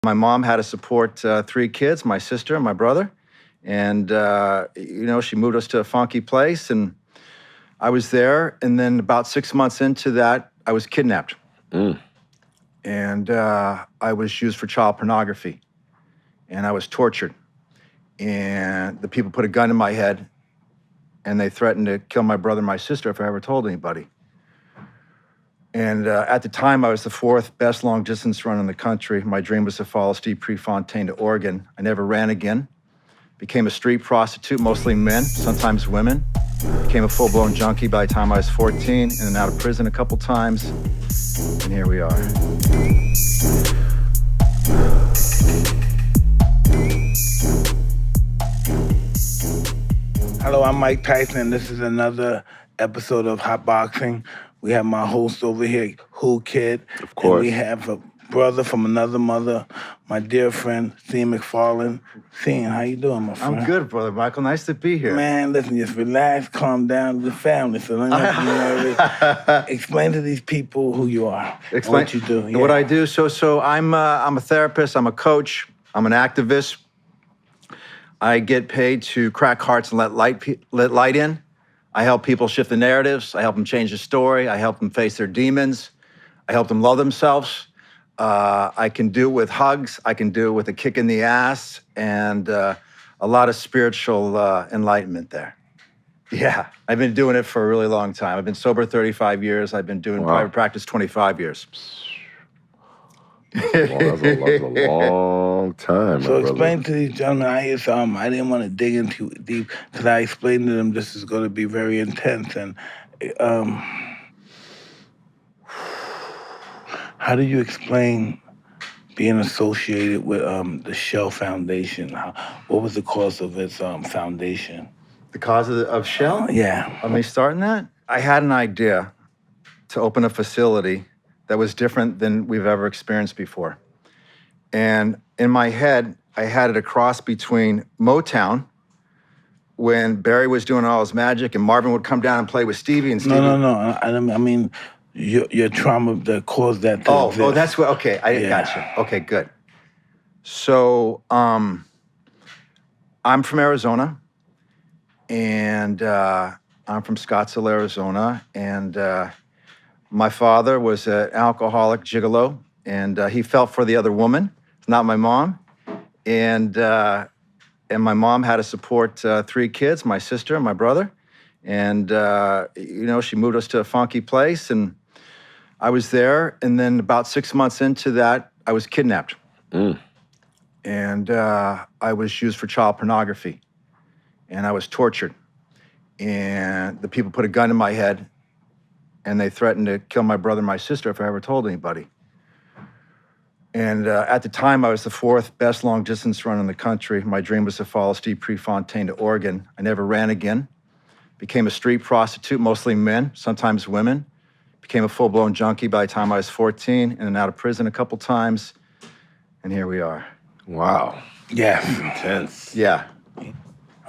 My mom had to support 3 kids, my sister and my brother. And, she moved us to a funky place, and I was there. And then about 6 months into that, I was kidnapped. And I was used for child pornography. And I was tortured. And the people put a gun in my head, and they threatened to kill my brother and my sister if I ever told anybody. And at the time, I was the 4th best long-distance run in the country. My dream was to follow Steve Prefontaine to Oregon. I never ran again. Became a street prostitute, mostly men, sometimes women. Became a full-blown junkie by the time I was 14, in and out of prison a couple times. And here we are. Hello, I'm Mike Tyson. This is another episode of Hotboxin. We have my host over here, Whoo Kid. Of course. And we have a brother from another mother, my dear friend, Seano McFarland. Sean, how you doing, my friend? I'm good, brother Michael. Nice to be here. Man, listen, just relax, calm down, the family. So don't have to be nervous. Explain to these people who you are, what you do. Yeah. What I do. So I'm a therapist. I'm a coach. I'm an activist. I get paid to crack hearts and let light in. I help people shift the narratives. I help them change the story. I help them face their demons. I help them love themselves. I can do it with hugs. I can do it with a kick in the ass and a lot of spiritual enlightenment there. Yeah, I've been doing it for a really long time. I've been sober 35 years. I've been doing private practice 25 years. That's a long time. So explain to these gentlemen, I didn't want to dig in too deep because I explained to them this is going to be very intense. And how do you explain being associated with the Shell Foundation? What was the cause of its foundation? The cause of Shell? Yeah. Let me start in that. I had an idea to open a facility that was different than we've ever experienced before. And in my head, I had it a cross between Motown, when Barry was doing all his magic and Marvin would come down and play with Stevie and Stevie. No. I mean, your trauma that caused that to exist. Oh, that's what, okay, I got you. Okay, good. So, I'm from Arizona, and I'm from Scottsdale, Arizona, and my father was an alcoholic gigolo, and he fell for the other woman, not my mom. And my mom had to support 3 kids, my sister and my brother. And, she moved us to a funky place, and I was there. And then about 6 months into that, I was kidnapped. And I was used for child pornography. And I was tortured. And the people put a gun in my head, and they threatened to kill my brother and my sister if I ever told anybody. And at the time, I was the 4th best long-distance run in the country. My dream was to follow Steve Prefontaine to Oregon. I never ran again. Became a street prostitute, mostly men, sometimes women. Became a full-blown junkie by the time I was 14, in and out of prison a couple times. And here we are. Wow. Yeah. Intense. Yeah.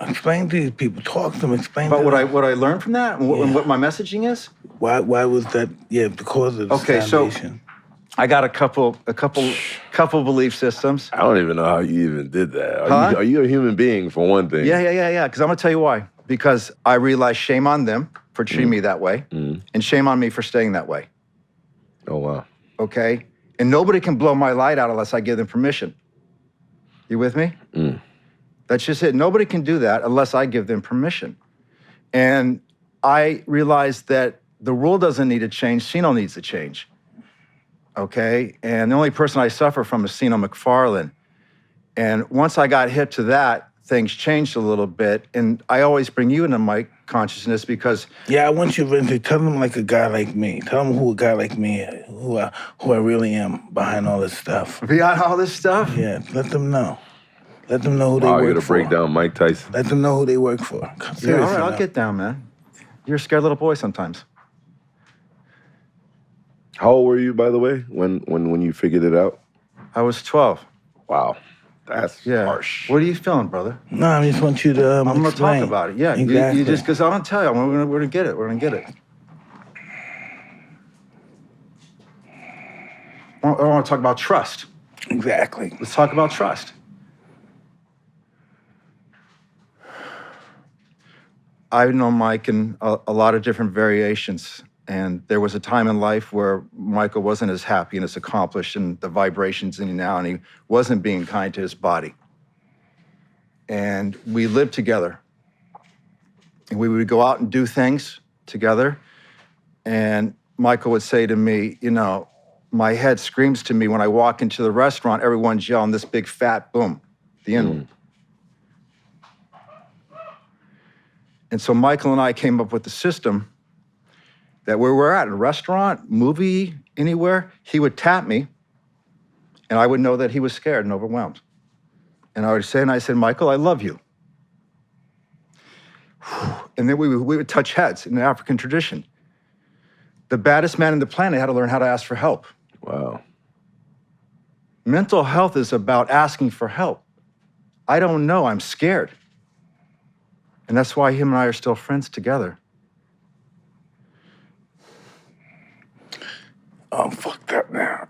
Explain to these people. Talk to them. Explain But to them. what I learned from that, and what my messaging is. Why was that? Yeah, because of the foundation. So I got a couple belief systems. I don't even know how you even did that. Huh? Are you a human being, for one thing? Yeah. Because I'm gonna tell you why. Because I realized shame on them for treating me that way, and shame on me for staying that way. Oh, wow. Okay? And nobody can blow my light out unless I give them permission. You with me? That's just it. Nobody can do that unless I give them permission. And I realized that the rule doesn't need to change, Seano needs to change. Okay? And the only person I suffer from is Seano McFarland. And once I got hit to that, things changed a little bit. And I always bring you into my consciousness because... Yeah, I want you to tell them like a guy like me. Tell them who a guy like me is, who I really am behind all this stuff. Behind all this stuff? Yeah, let them know. Let them know who they work for. You're gonna break down Mike Tyson. Let them know who they work for. Yeah, all right, I'll get down, man. You're a scared little boy sometimes. How old were you, by the way, when you figured it out? I was 12. Wow. That's harsh. What are you feeling, brother? No, I just want you to I'm going to talk about it. Yeah, exactly. you just, because I'm going to tell you, we're going to get it. We're going to get it. I want to talk about trust. Exactly. Let's talk about trust. I've known Mike in a lot of different variations. And there was a time in life where Michael wasn't as happy and as accomplished in the vibrations in now, and he wasn't being kind to his body. And we lived together. And we would go out and do things together. And Michael would say to me, you know, my head screams to me when I walk into the restaurant, everyone's yelling this big fat boom, the N-word. And so Michael and I came up with the system that where we're at, a restaurant, movie, anywhere, he would tap me, and I would know that he was scared and overwhelmed. And I would say, and I said, Michael, I love you. And then we would touch heads in the African tradition. The baddest man on the planet had to learn how to ask for help. Wow. Mental health is about asking for help. I don't know, I'm scared. And that's why him and I are still friends together. I'm fucked up now.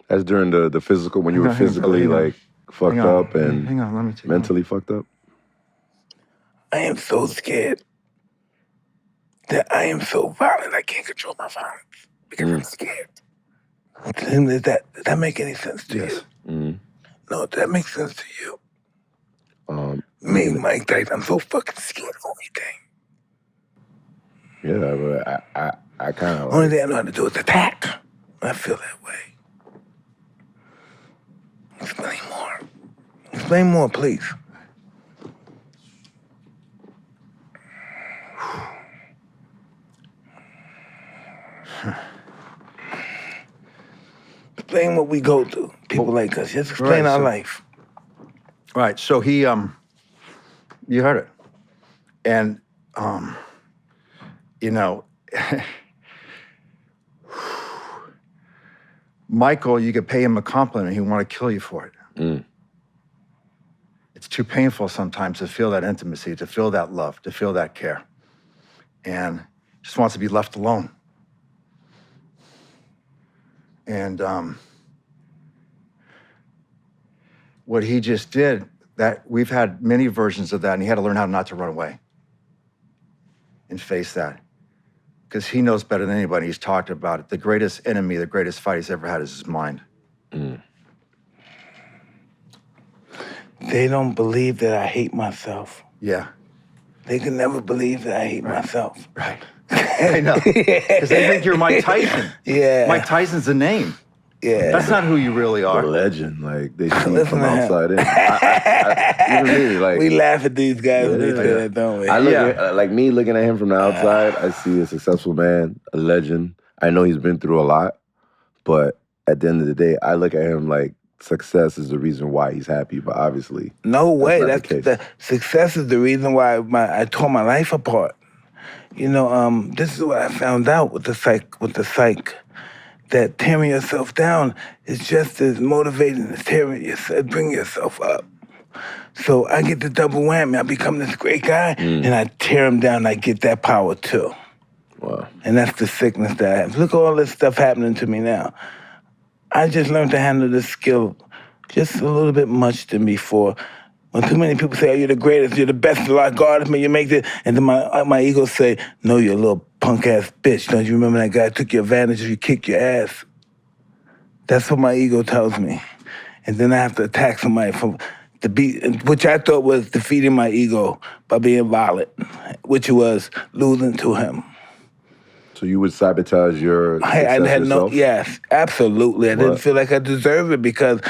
That's during the physical, when you were physically like fucked up and hang on, let me take mentally fucked up? I am so scared that I am so violent I can't control my violence because I'm scared. Does that make any sense to you? Mm-hmm. No, that makes sense to you. Me, Mike Tyson, I'm so fucking scared of everything. Yeah, but I kind of Only thing I know how to do is attack. I feel that way. Explain more. Explain more, please. Explain what we go through. People like us. Just explain our life. Right, so he, you heard it. And, you know, Michael, you could pay him a compliment, he want to kill you for it. It's too painful sometimes to feel that intimacy, to feel that love, to feel that care. And just wants to be left alone. And what he just did, that we've had many versions of that, and he had to learn how not to run away and face that. Because he knows better than anybody. He's talked about it. The greatest enemy, the greatest fight he's ever had is his mind. They don't believe that I hate myself. Yeah. They can never believe that I hate myself. Right. I know. Because they think you're Mike Tyson. Yeah. Mike Tyson's a name. Yeah. That's not who you really a are. legend. Like, they see you Listen from to him. outside in. Even me, like, We laugh at these guys when they say that, don't we? I look at, like me looking at him from the outside, I see a successful man, a legend. I know he's been through a lot, but at the end of the day, I look at him like success is the reason why he's happy, but obviously No way. not the The success is the reason why I tore my life apart. You know, this is what I found out with the psych, that tearing yourself down is just as motivating as bringing yourself up. So I get the double whammy. I become this great guy, and I tear him down. I get that power too. Wow. And that's the sickness that I have. Look at all this stuff happening to me now. I just learned to handle this skill just a little bit much than before. When too many people say, oh, you're the greatest, you're the best, like God, you make it, and then my ego say, no, you're a little punk-ass bitch. Don't you remember that guy took your advantage of you, kicked your ass? That's what my ego tells me. And then I have to attack somebody which I thought was defeating my ego by being violent, which was losing to him. So you would sabotage your success yourself? Yes, absolutely. I didn't feel like I deserved it because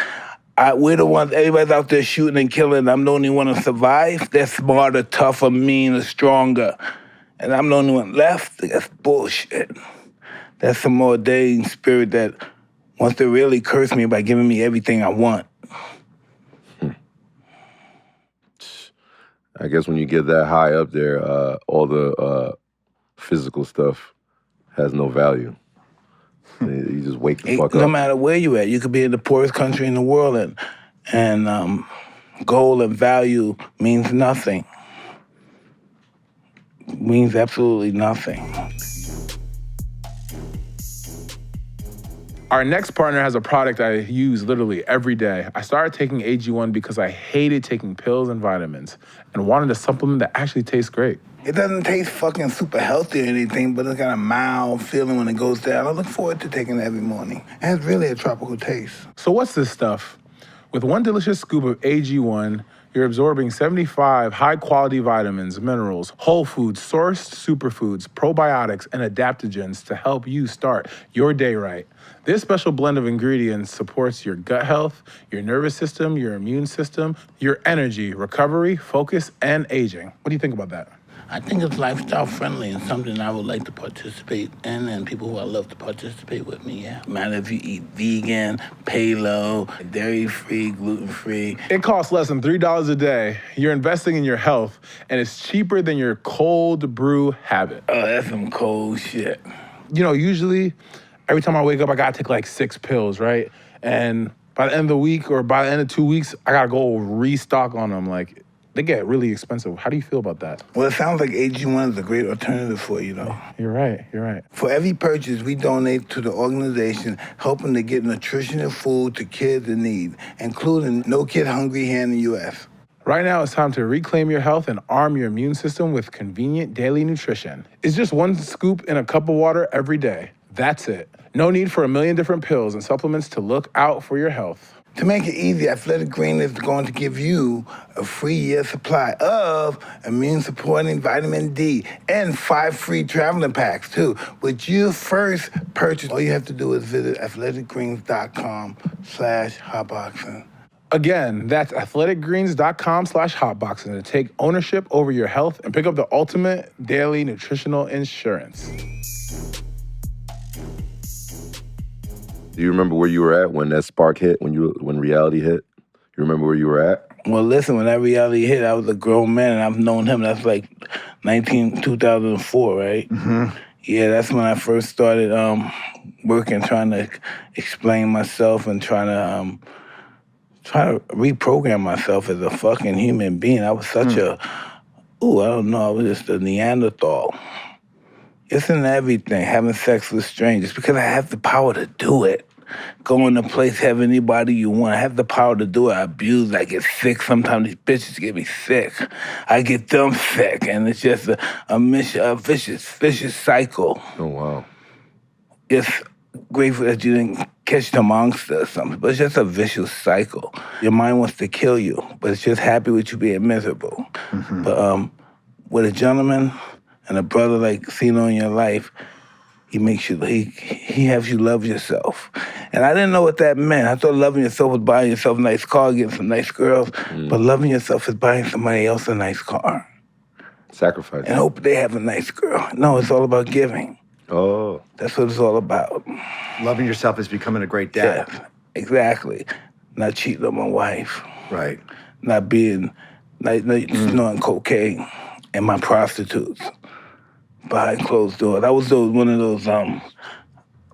we're the ones, everybody's out there shooting and killing. I'm the only one to survive. They're smarter, tougher, meaner, stronger. And I'm the only one left. That's bullshit. That's some ordained spirit that wants to really curse me by giving me everything I want. I guess when you get that high up there, all the physical stuff has no value. You just wake the fuck up. No matter where you at, you could be in the poorest country in the world, and gold and value means nothing. Means absolutely nothing. Our next partner has a product I use literally every day. I started taking AG1 because I hated taking pills and vitamins and wanted a supplement that actually tastes great. It doesn't taste fucking super healthy or anything, but it's got a mild feeling when it goes down. I look forward to taking it every morning. It has really a tropical taste. So what's this stuff? With one delicious scoop of AG1, you're absorbing 75 high-quality vitamins, minerals, whole foods, sourced superfoods, probiotics, and adaptogens to help you start your day right. This special blend of ingredients supports your gut health, your nervous system, your immune system, your energy, recovery, focus, and aging. What do you think about that? I think it's lifestyle friendly and something I would like to participate in, and people who I love to participate with me, yeah. Matter if you eat vegan, paleo, dairy-free, gluten-free. It costs less than $3 a day. You're investing in your health, and it's cheaper than your cold brew habit. Oh, that's some cold shit. You know, usually, every time I wake up, I gotta take like 6 pills, right? And by the end of the week or by the end of 2 weeks, I gotta go restock on them. Like, they get really expensive. How do you feel about that? Well, it sounds like AG1 is a great alternative for you, though. You're right. For every purchase, we donate to the organization helping to get nutritional food to kids in need, including No Kid Hungry here in the U.S. Right now, it's time to reclaim your health and arm your immune system with convenient daily nutrition. It's just 1 scoop in a cup of water every day. That's it. No need for a million different pills and supplements to look out for your health. To make it easy, Athletic Green is going to give you a free year supply of immune-supporting vitamin D and 5 free traveling packs, too. With your first purchase, all you have to do is visit athleticgreens.com/hotboxing. Again, that's athleticgreens.com/hotboxing to take ownership over your health and pick up the ultimate daily nutritional insurance. Do you remember where you were at when that spark hit, when reality hit? You remember where you were at? Well, listen, when that reality hit, I was a grown man, and I've known him. That's like 2004, right? Mm-hmm. Yeah, that's when I first started working, trying to explain myself and trying to reprogram myself as a fucking human being. I was such I don't know, I was just a Neanderthal. It's in everything, having sex with strangers, because I have the power to do it. Go in a place, have anybody you want. I have the power to do it. I abuse, I get sick. Sometimes these bitches get me sick. I get them sick, and it's just a vicious cycle. Oh, wow. Just grateful that you didn't catch the monster or something, but it's just a vicious cycle. Your mind wants to kill you, but it's just happy with you being miserable. Mm-hmm. But with a gentleman and a brother like Seano in your life, he makes you, he has you love yourself. And I didn't know what that meant. I thought loving yourself was buying yourself a nice car, getting some nice girls, but loving yourself is buying somebody else a nice car. Sacrifice. And hope they have a nice girl. No, it's all about giving. Oh. That's what it's all about. Loving yourself is becoming a great dad. Yeah, exactly. Not cheating on my wife. Right. Not snorting cocaine and my prostitutes behind closed doors. I was one of those, I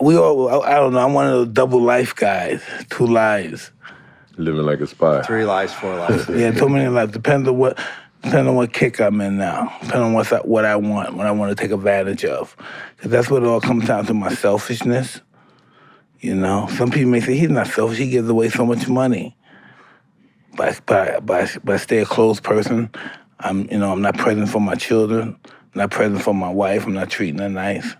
don't know, I'm one of those double life guys, 2 lives. Living like a spy. 3 lives, 4 lives. Yeah, too many lives. Depends on what kick I'm in now. Depends on what I want, what I want to take advantage of. Because that's what it all comes down to, my selfishness. You know, some people may say he's not selfish. He gives away so much money. But I stay a close person. I'm not present for my children. I'm not present for my wife. I'm not treating her nice.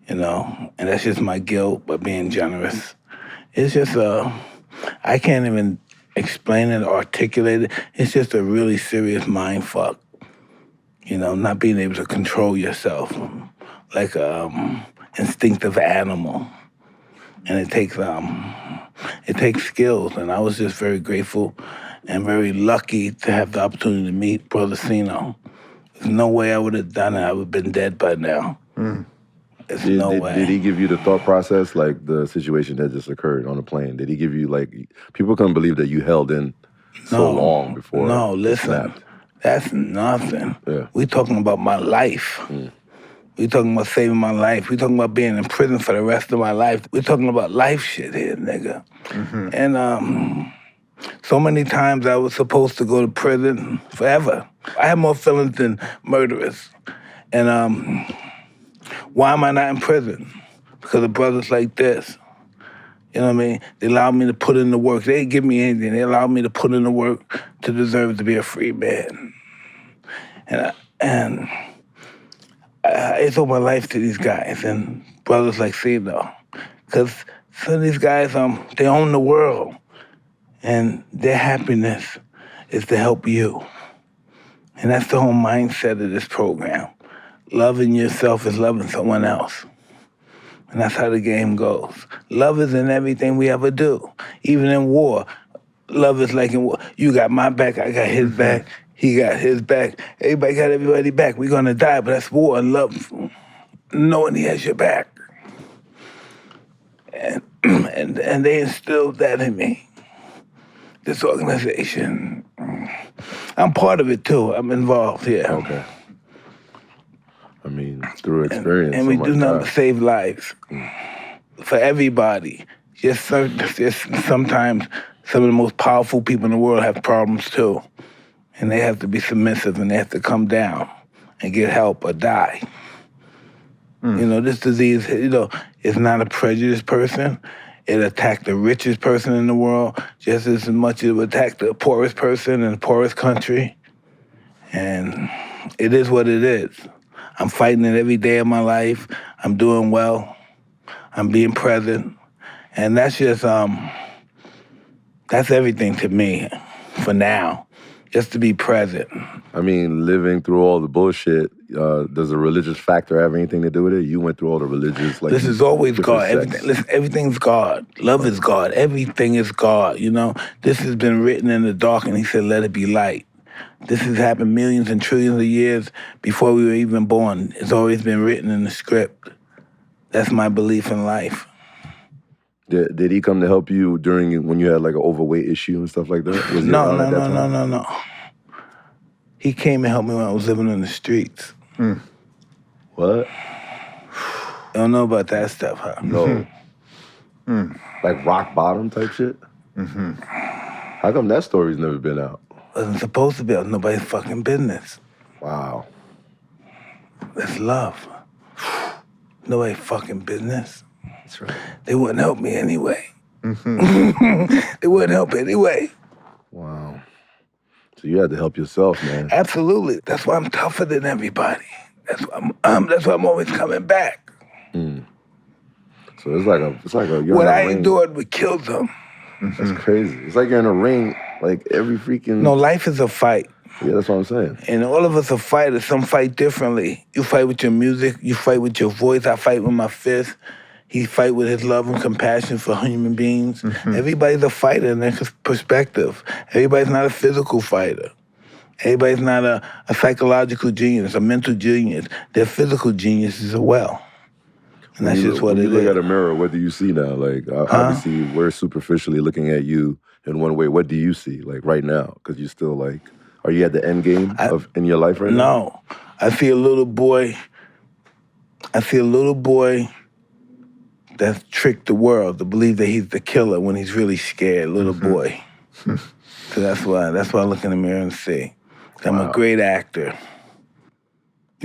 You know, and that's just my guilt by being generous. It's just I can't even explain it or articulate it. It's just a really serious mind fuck. You know, not being able to control yourself like instinctive animal. And it takes skills, and I was just very grateful and very lucky to have the opportunity to meet Brother Seano. There's no way I would have done it. I would have been dead by now. There's no way. Did he give you the thought process, like the situation that just occurred on the plane? Did he give you, like, people couldn't believe that you held in so long before? No, listen, snapped. That's nothing. Yeah. We talking about my life. We talking about saving my life. We talking about being in prison for the rest of my life. We talking about life shit here, nigga. Mm-hmm. And so many times I was supposed to go to prison forever. I have more feelings than murderers. And why am I not in prison? Because of brothers like this. You know what I mean? They allowed me to put in the work. They didn't give me anything. They allowed me to put in the work to deserve to be a free man. And I owe my life to these guys and brothers like Seano. Because some of these guys, they own the world. And their happiness is to help you. And that's the whole mindset of this program. Loving yourself is loving someone else. And that's how the game goes. Love is in everything we ever do. Even in war, love is like in war. You got my back, I got his back, he got his back. Everybody got everybody back. We're gonna die, but that's war and love, knowing he has your back. And they instilled that in me. This organization. I'm part of it too. I'm involved here. Okay. I mean, through experience. And we do nothing but save lives for everybody. Just sometimes some of the most powerful people in the world have problems too. And they have to be submissive and they have to come down and get help or die. You know, this disease, is not a prejudiced person. It attacked the richest person in the world just as much as it would attack the poorest person in the poorest country. And it is what it is. I'm fighting it every day of my life. I'm doing well. I'm being present. And that's just, that's everything to me for now, just to be present. I mean, living through all the bullshit, does a religious factor have anything to do with it? You went through all the religious, like... This is always God. Sex. Listen, everything's God. Love is God. Everything is God, This has been written in the dark, and he said, let it be light. This has happened millions and trillions of years before we were even born. It's always been written in the script. That's my belief in life. Did he come to help you when you had like an overweight issue and stuff like that? Was No. He came and helped me when I was living in the streets. What? I don't know about that stuff, huh? No. Like rock bottom type shit? How come that story's never been out? Wasn't supposed to be out nobody's fucking business. Wow. That's love. Nobody's fucking business. That's right. They wouldn't help me anyway. They wouldn't help anyway. Wow. So you had to help yourself, man. Absolutely. That's why I'm tougher than everybody. That's why I'm always coming back. So it's like a what I endured would kill them. That's crazy. It's like you're in a ring, like every freaking... No, life is a fight. Yeah, that's what I'm saying. And all of us are fighters. Some fight differently. You fight with your music. You fight with your voice. I fight with my fist. He fight with his love and compassion for human beings. Everybody's a fighter in their perspective. Everybody's not a physical fighter. Everybody's not a psychological genius, a mental genius. They're physical geniuses as well. And that's just what it is. When you look at a mirror, what do you see now? Like, obviously, we're superficially looking at you in one way. What do you see, like, right now? Because you're still, like, are you at the end game in your life right now? No. I see a little boy that's tricked the world to believe that he's the killer when he's really scared, little boy. So that's why I look in the mirror and see. I'm a great actor.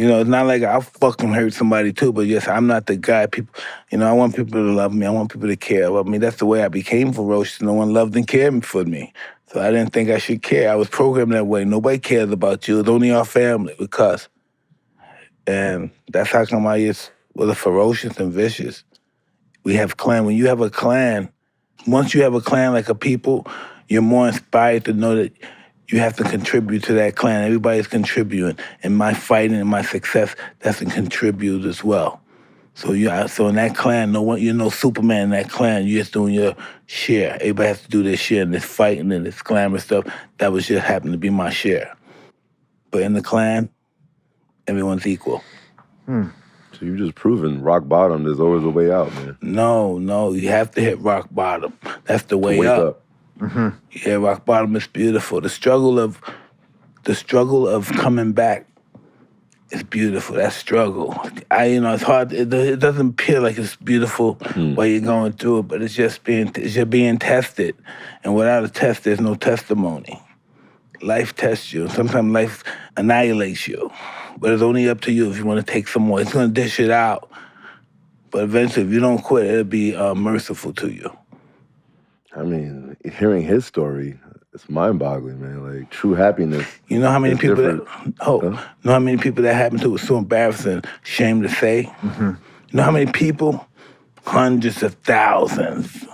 It's not like I'll fucking hurt somebody too, but yes, I'm not the guy. People, I want people to love me. I want people to care about me. That's the way I became ferocious. No one loved and cared for me. So I didn't think I should care. I was programmed that way. Nobody cares about you. It's only our family, because. And that's how come I was ferocious and vicious. We have clan. When you have a clan, once you have a clan like a people, you're more inspired to know that you have to contribute to that clan. Everybody's contributing. And my fighting and my success, that's to contribute as well. So in that clan, you're no Superman in that clan. You're just doing your share. Everybody has to do their share in this fighting and this glamour stuff. That was just happened to be my share. But in the clan, everyone's equal. So you've just proven rock bottom, there's always a way out, man. No, you have to hit rock bottom. That's the way wake up. Mm-hmm. Yeah, rock bottom is beautiful. The struggle of coming back is beautiful. That struggle. It's hard. It doesn't appear like it's beautiful while you're going through it, but it's just being tested. And without a test, there's no testimony. Life tests you. Sometimes life annihilates you. But it's only up to you if you want to take some more. It's going to dish it out. But eventually, if you don't quit, it'll be merciful to you. I mean, hearing his story, it's mind-boggling, man. Like, true happiness. You know how many is people different. know how many people that happened to? It was so embarrassing, shame to say. Mm-hmm. You know how many people? Hundreds of thousands.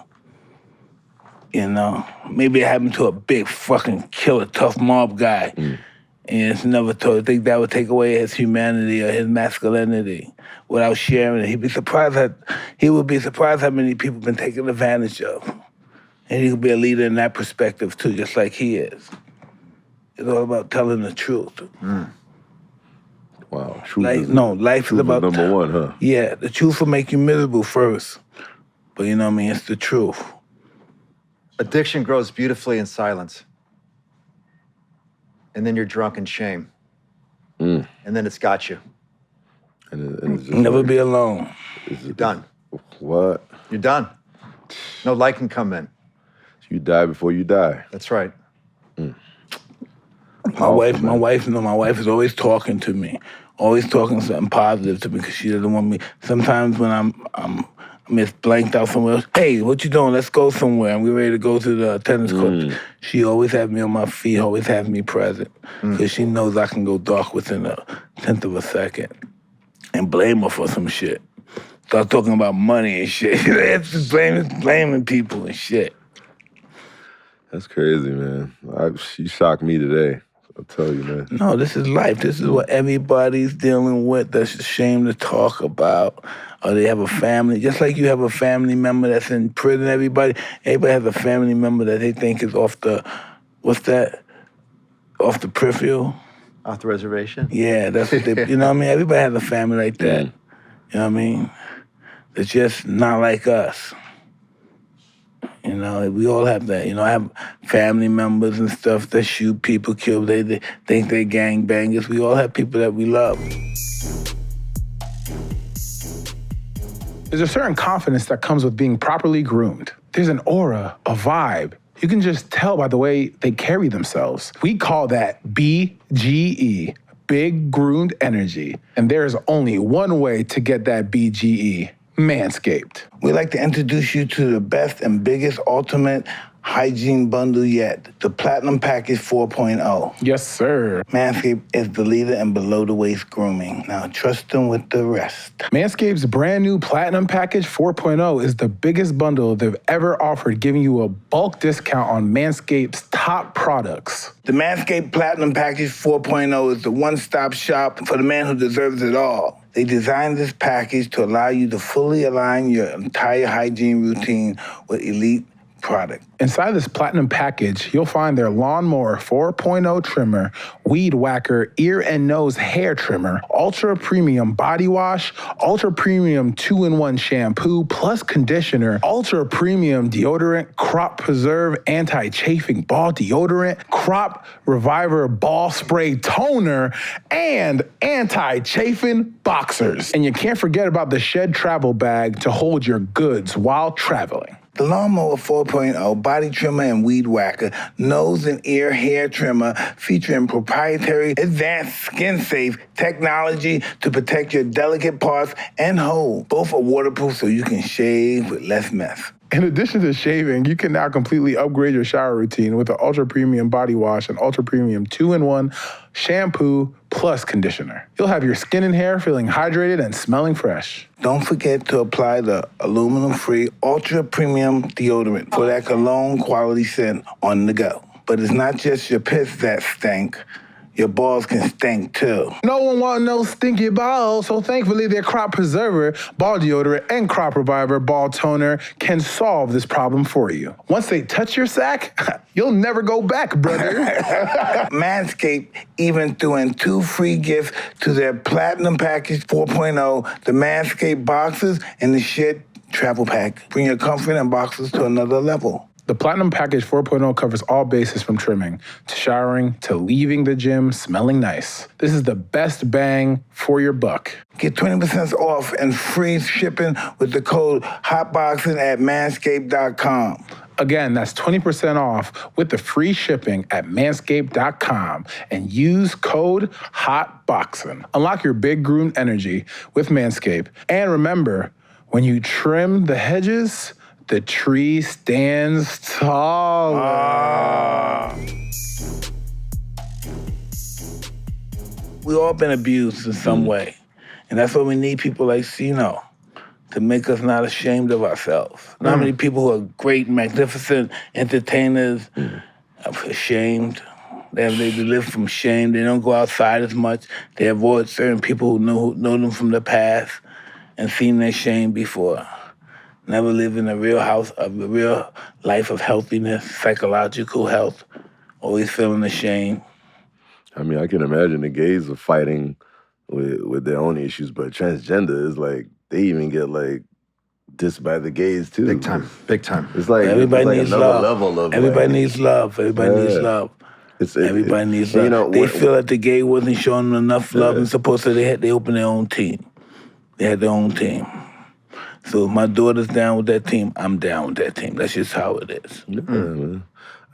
You know, maybe it happened to a big fucking killer, tough mob guy. And it's never told. I think that would take away his humanity or his masculinity without sharing it. He would be surprised how many people been taken advantage of. And he could be a leader in that perspective too, just like he is. It's all about telling the truth. Wow, truth Like, is, life truth is about number one, huh? Yeah, the truth will make you miserable first. But you know what I mean? It's the truth. Addiction grows beautifully in silence. And then you're drunk in shame. And then it's got you. And it's just Never like, be alone. You're done. What? You're done. No light can come in. You die before you die. That's right. My wife is always talking to me, always talking something positive to me because she doesn't want me. Sometimes when I'm blanked out somewhere else, hey, what you doing? Let's go somewhere. And we're ready to go to the tennis court. She always has me on my feet, always has me present because she knows I can go dark within a tenth of a second and blame her for some shit. Start talking about money and shit. It's just blaming people and shit. That's crazy, man. She shocked me today. I'll tell you, man. No, this is life. This is what everybody's dealing with that's a shame to talk about. Or they have a family. Just like you have a family member that's in prison, everybody has a family member that they think is off the, what's that? Off the peripheral? Off the reservation? Yeah, that's what they, you know what I mean? Everybody has a family like that. You know what I mean? It's just not like us. You know, we all have that. You know, I have family members and stuff that shoot people, kill. They think they're gangbangers. We all have people that we love. There's a certain confidence that comes with being properly groomed. There's an aura, a vibe. You can just tell by the way they carry themselves. We call that BGE, big groomed energy. And there's only one way to get that BGE. Manscaped. We'd like to introduce you to the best and biggest ultimate hygiene bundle yet, the Platinum Package 4.0. Yes, sir. Manscaped is the leader in below-the-waist grooming. Now trust them with the rest. Manscaped's brand new Platinum Package 4.0 is the biggest bundle they've ever offered, giving you a bulk discount on Manscaped's top products. The Manscaped Platinum Package 4.0 is the one-stop shop for the man who deserves it all. They designed this package to allow you to fully align your entire hygiene routine with elite product. Inside this Platinum Package, you'll find their Lawnmower 4.0 trimmer, Weed Whacker ear and nose hair trimmer, Ultra Premium body wash, Ultra Premium 2-in-1 shampoo plus conditioner, Ultra Premium deodorant, Crop Preserve anti-chafing ball deodorant, Crop Reviver ball spray toner, and anti-chafing boxers. And you can't forget about the Shed travel bag to hold your goods while traveling. The Lawnmower 4.0 body trimmer and weed whacker, nose and ear hair trimmer featuring proprietary advanced skin-safe technology to protect your delicate parts and hold. Both are waterproof so you can shave with less mess. In addition to shaving, you can now completely upgrade your shower routine with the Ultra Premium Body Wash and Ultra Premium 2-in-1 shampoo plus conditioner. You'll have your skin and hair feeling hydrated and smelling fresh. Don't forget to apply the aluminum-free Ultra Premium deodorant for that cologne quality scent on the go. But it's not just your piss that stink. Your balls can stink too. No one wants no stinky balls, so thankfully their Crop Preserver, ball deodorant, and Crop Reviver ball toner can solve this problem for you. Once they touch your sack, you'll never go back, brother. Manscaped even threw in 2 free gifts to their Platinum Package 4.0, the Manscaped boxes and the Shed travel pack. Bring your comfort and boxes to another level. The Platinum Package 4.0 covers all bases from trimming to showering to leaving the gym smelling nice. This is the best bang for your buck. Get 20% off and free shipping with the code Hotboxin at manscaped.com. Again, that's 20% off with the free shipping at manscaped.com and use code HOTBOXIN. Unlock your big groomed energy with Manscaped. And remember, when you trim the hedges, The tree stands tall. We all been abused in some way. And that's why we need people like Seano to make us not ashamed of ourselves. Not many people who are great, magnificent entertainers are ashamed. They live from shame. They don't go outside as much. They avoid certain people who know them from the past and seen their shame before. Never live in a real life of healthiness, psychological health, always feeling ashamed. I mean, I can imagine the gays are fighting with their own issues, but transgender is like, they even get like dissed by the gays too. Big time. Big time. It's like, Everybody it's like needs another love. level of Everybody like, needs love. Everybody needs Yeah. love. It's, Everybody needs love. you know, They when- feel that the gay wasn't showing them enough love and support, so they opened their own team. They had their own team. So if my daughter's down with that team, I'm down with that team. That's just how it is. Yeah, man.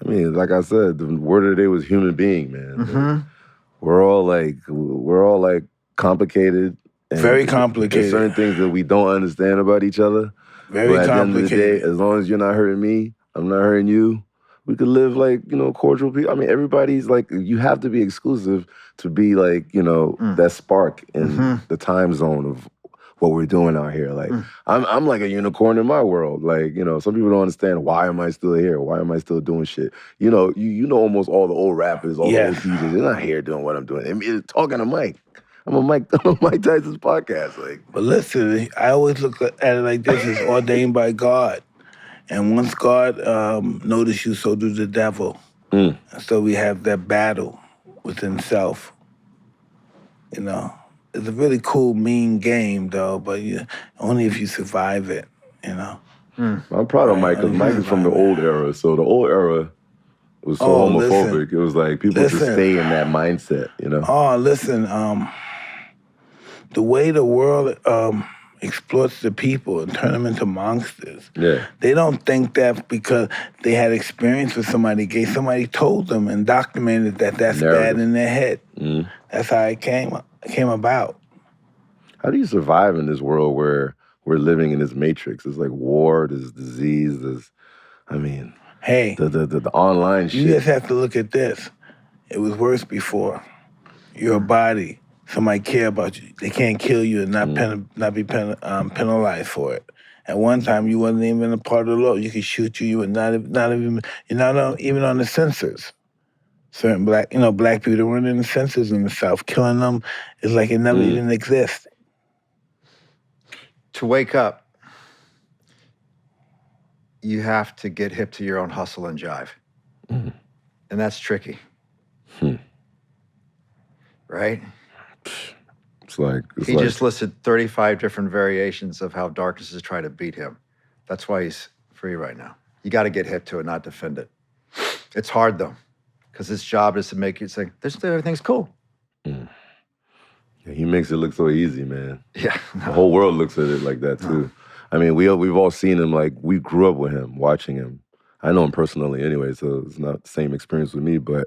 I mean, like I said, the word of the day was human being, man. Like, we're all like complicated. And Very There's complicated. certain things that we don't understand about each other. Very But at the end of the complicated. day, as long as you're not hurting me, I'm not hurting you, we could live like, cordial people. I mean, everybody's like, you have to be exclusive to be like, that spark in the time zone of what we're doing out here. Like, I'm like a unicorn in my world. Like, some people don't understand, why am I still here? Why am I still doing shit? You know almost all the old rappers, all the old DJs. They're not here doing what I'm doing. I mean, talking to Mike. I'm on Mike Tyson's podcast. Like, But listen, I always look at it like this: it's ordained by God, and once God notices you, so does the devil. And so we have that battle within self. It's a really cool, mean game, though, but only if you survive it. I'm proud of Mike because Mike is from the old era. So the old era was so homophobic. Listen. It was like people just stay in that mindset. Oh, listen, the way the world exploits the people and turn them into monsters. Yeah. They don't think that because they had experience with somebody gay, somebody told them and documented that that's bad in their head. That's how it came about. How do you survive in this world where we're living in this matrix? There's like war, there's disease, Hey, the online shit. You just have to look at this. It was worse before. You're a body. Somebody care about you. They can't kill you and not be penalized for it. At one time, you wasn't even a part of the law. You could shoot you. You were not even. You're not even on the census. Certain black people weren't in the census in the South. Killing them is like it never even existed. To wake up, you have to get hip to your own hustle and jive. And that's tricky. Right? He just listed 35 different variations of how darkness is trying to beat him. That's why he's free right now. You got to get hip to it, not defend it. It's hard, though, because his job is to make you say, everything's cool. Yeah, he makes it look so easy, man. Yeah. The whole world looks at it like that, too. I mean, we've all seen him, like, we grew up with him, watching him. I know him personally anyway, so it's not the same experience with me, but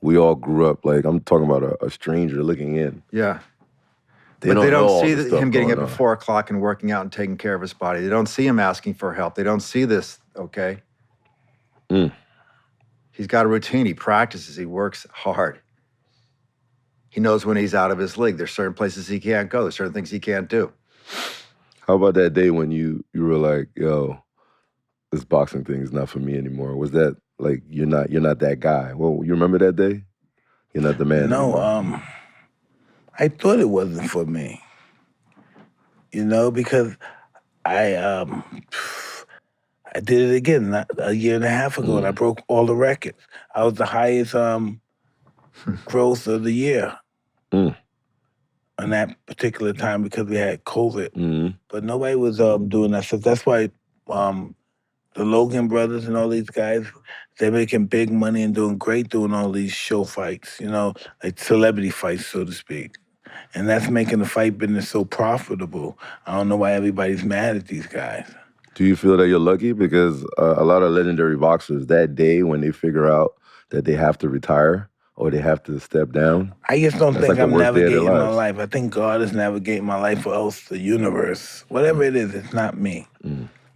we all grew up, like, I'm talking about a stranger looking in. Yeah. They But they don't see him getting up going at on. 4 o'clock and working out and taking care of his body. They don't see him asking for help. They don't see this, okay? He's got a routine. He practices. He works hard. He knows when he's out of his league. There's certain places he can't go. There's certain things he can't do. How about that day when you were like, yo, this boxing thing is not for me anymore? Was that like you're not that guy? Well, you remember that day? You're not the man No, anymore. I thought it wasn't for me. Because I did it again a year and a half ago, and I broke all the records. I was the highest growth of the year on that particular time because we had COVID. But nobody was doing that stuff. That's why the Logan brothers and all these guys, they're making big money and doing great doing all these show fights, like celebrity fights, so to speak. And that's making the fight business so profitable. I don't know why everybody's mad at these guys. Do you feel that you're lucky? Because a lot of legendary boxers, that day when they figure out that they have to retire or they have to step down, I just don't think like the I'm worst day of their navigating my lives. life. I think God is navigating my life, or else the universe. Whatever it is, it's not me.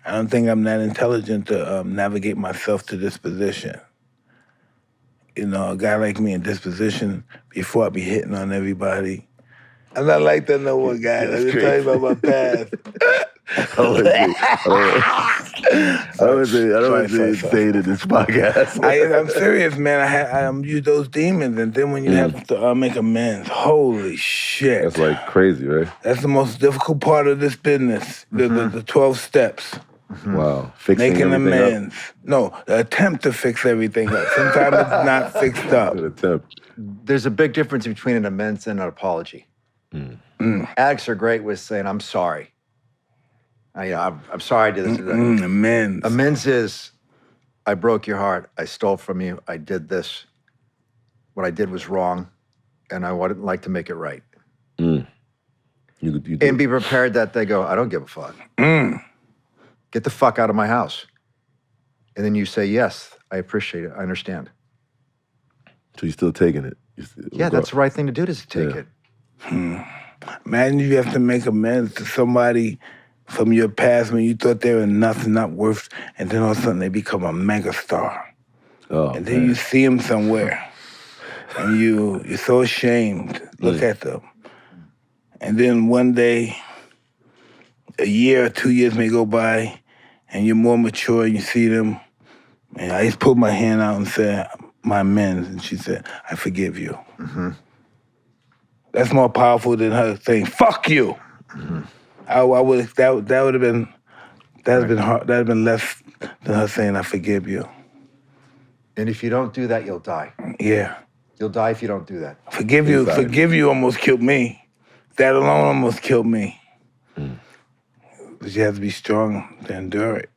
I don't think I'm that intelligent to navigate myself to this position. You know, a guy like me in this position, before I be hitting on everybody. I'm not like that no more, guys. That's Let me tell you about my past. I don't want to say, I don't want to say it in this podcast. I'm serious, man. I use those demons, and then when you have to make amends, holy shit. That's like crazy, right? That's the most difficult part of this business, the 12 steps. Wow. Fixing Making everything amends. No, the attempt to fix everything up. Sometimes it's not fixed up. Good attempt. There's a big difference between an amends and an apology. Addicts are great with saying, I'm sorry. I'm sorry I did this. Amends. Amends is, I broke your heart. I stole from you. I did this. What I did was wrong, and I would like to make it right. You And be prepared that they go, I don't give a fuck. Get the fuck out of my house. And then you say, yes, I appreciate it. I understand. So you're still taking it. Yeah, that's the right thing to do, is to take it. Imagine you have to make amends to somebody from your past when you thought they were nothing, not worth, and then all of a sudden they become a megastar. And then you see them somewhere, and you're so ashamed. Look at them. And then one day, a year or 2 years may go by, and you're more mature, and you see them, and I just put my hand out and said, my amends, and she said, I forgive you. That's more powerful than her saying, fuck you. That would have been hard. That'd have been less than her saying, I forgive you. And if you don't do that, you'll die. Yeah. You'll die if you don't do that. Forgive you almost killed me. That alone almost killed me. But you have to be strong to endure it.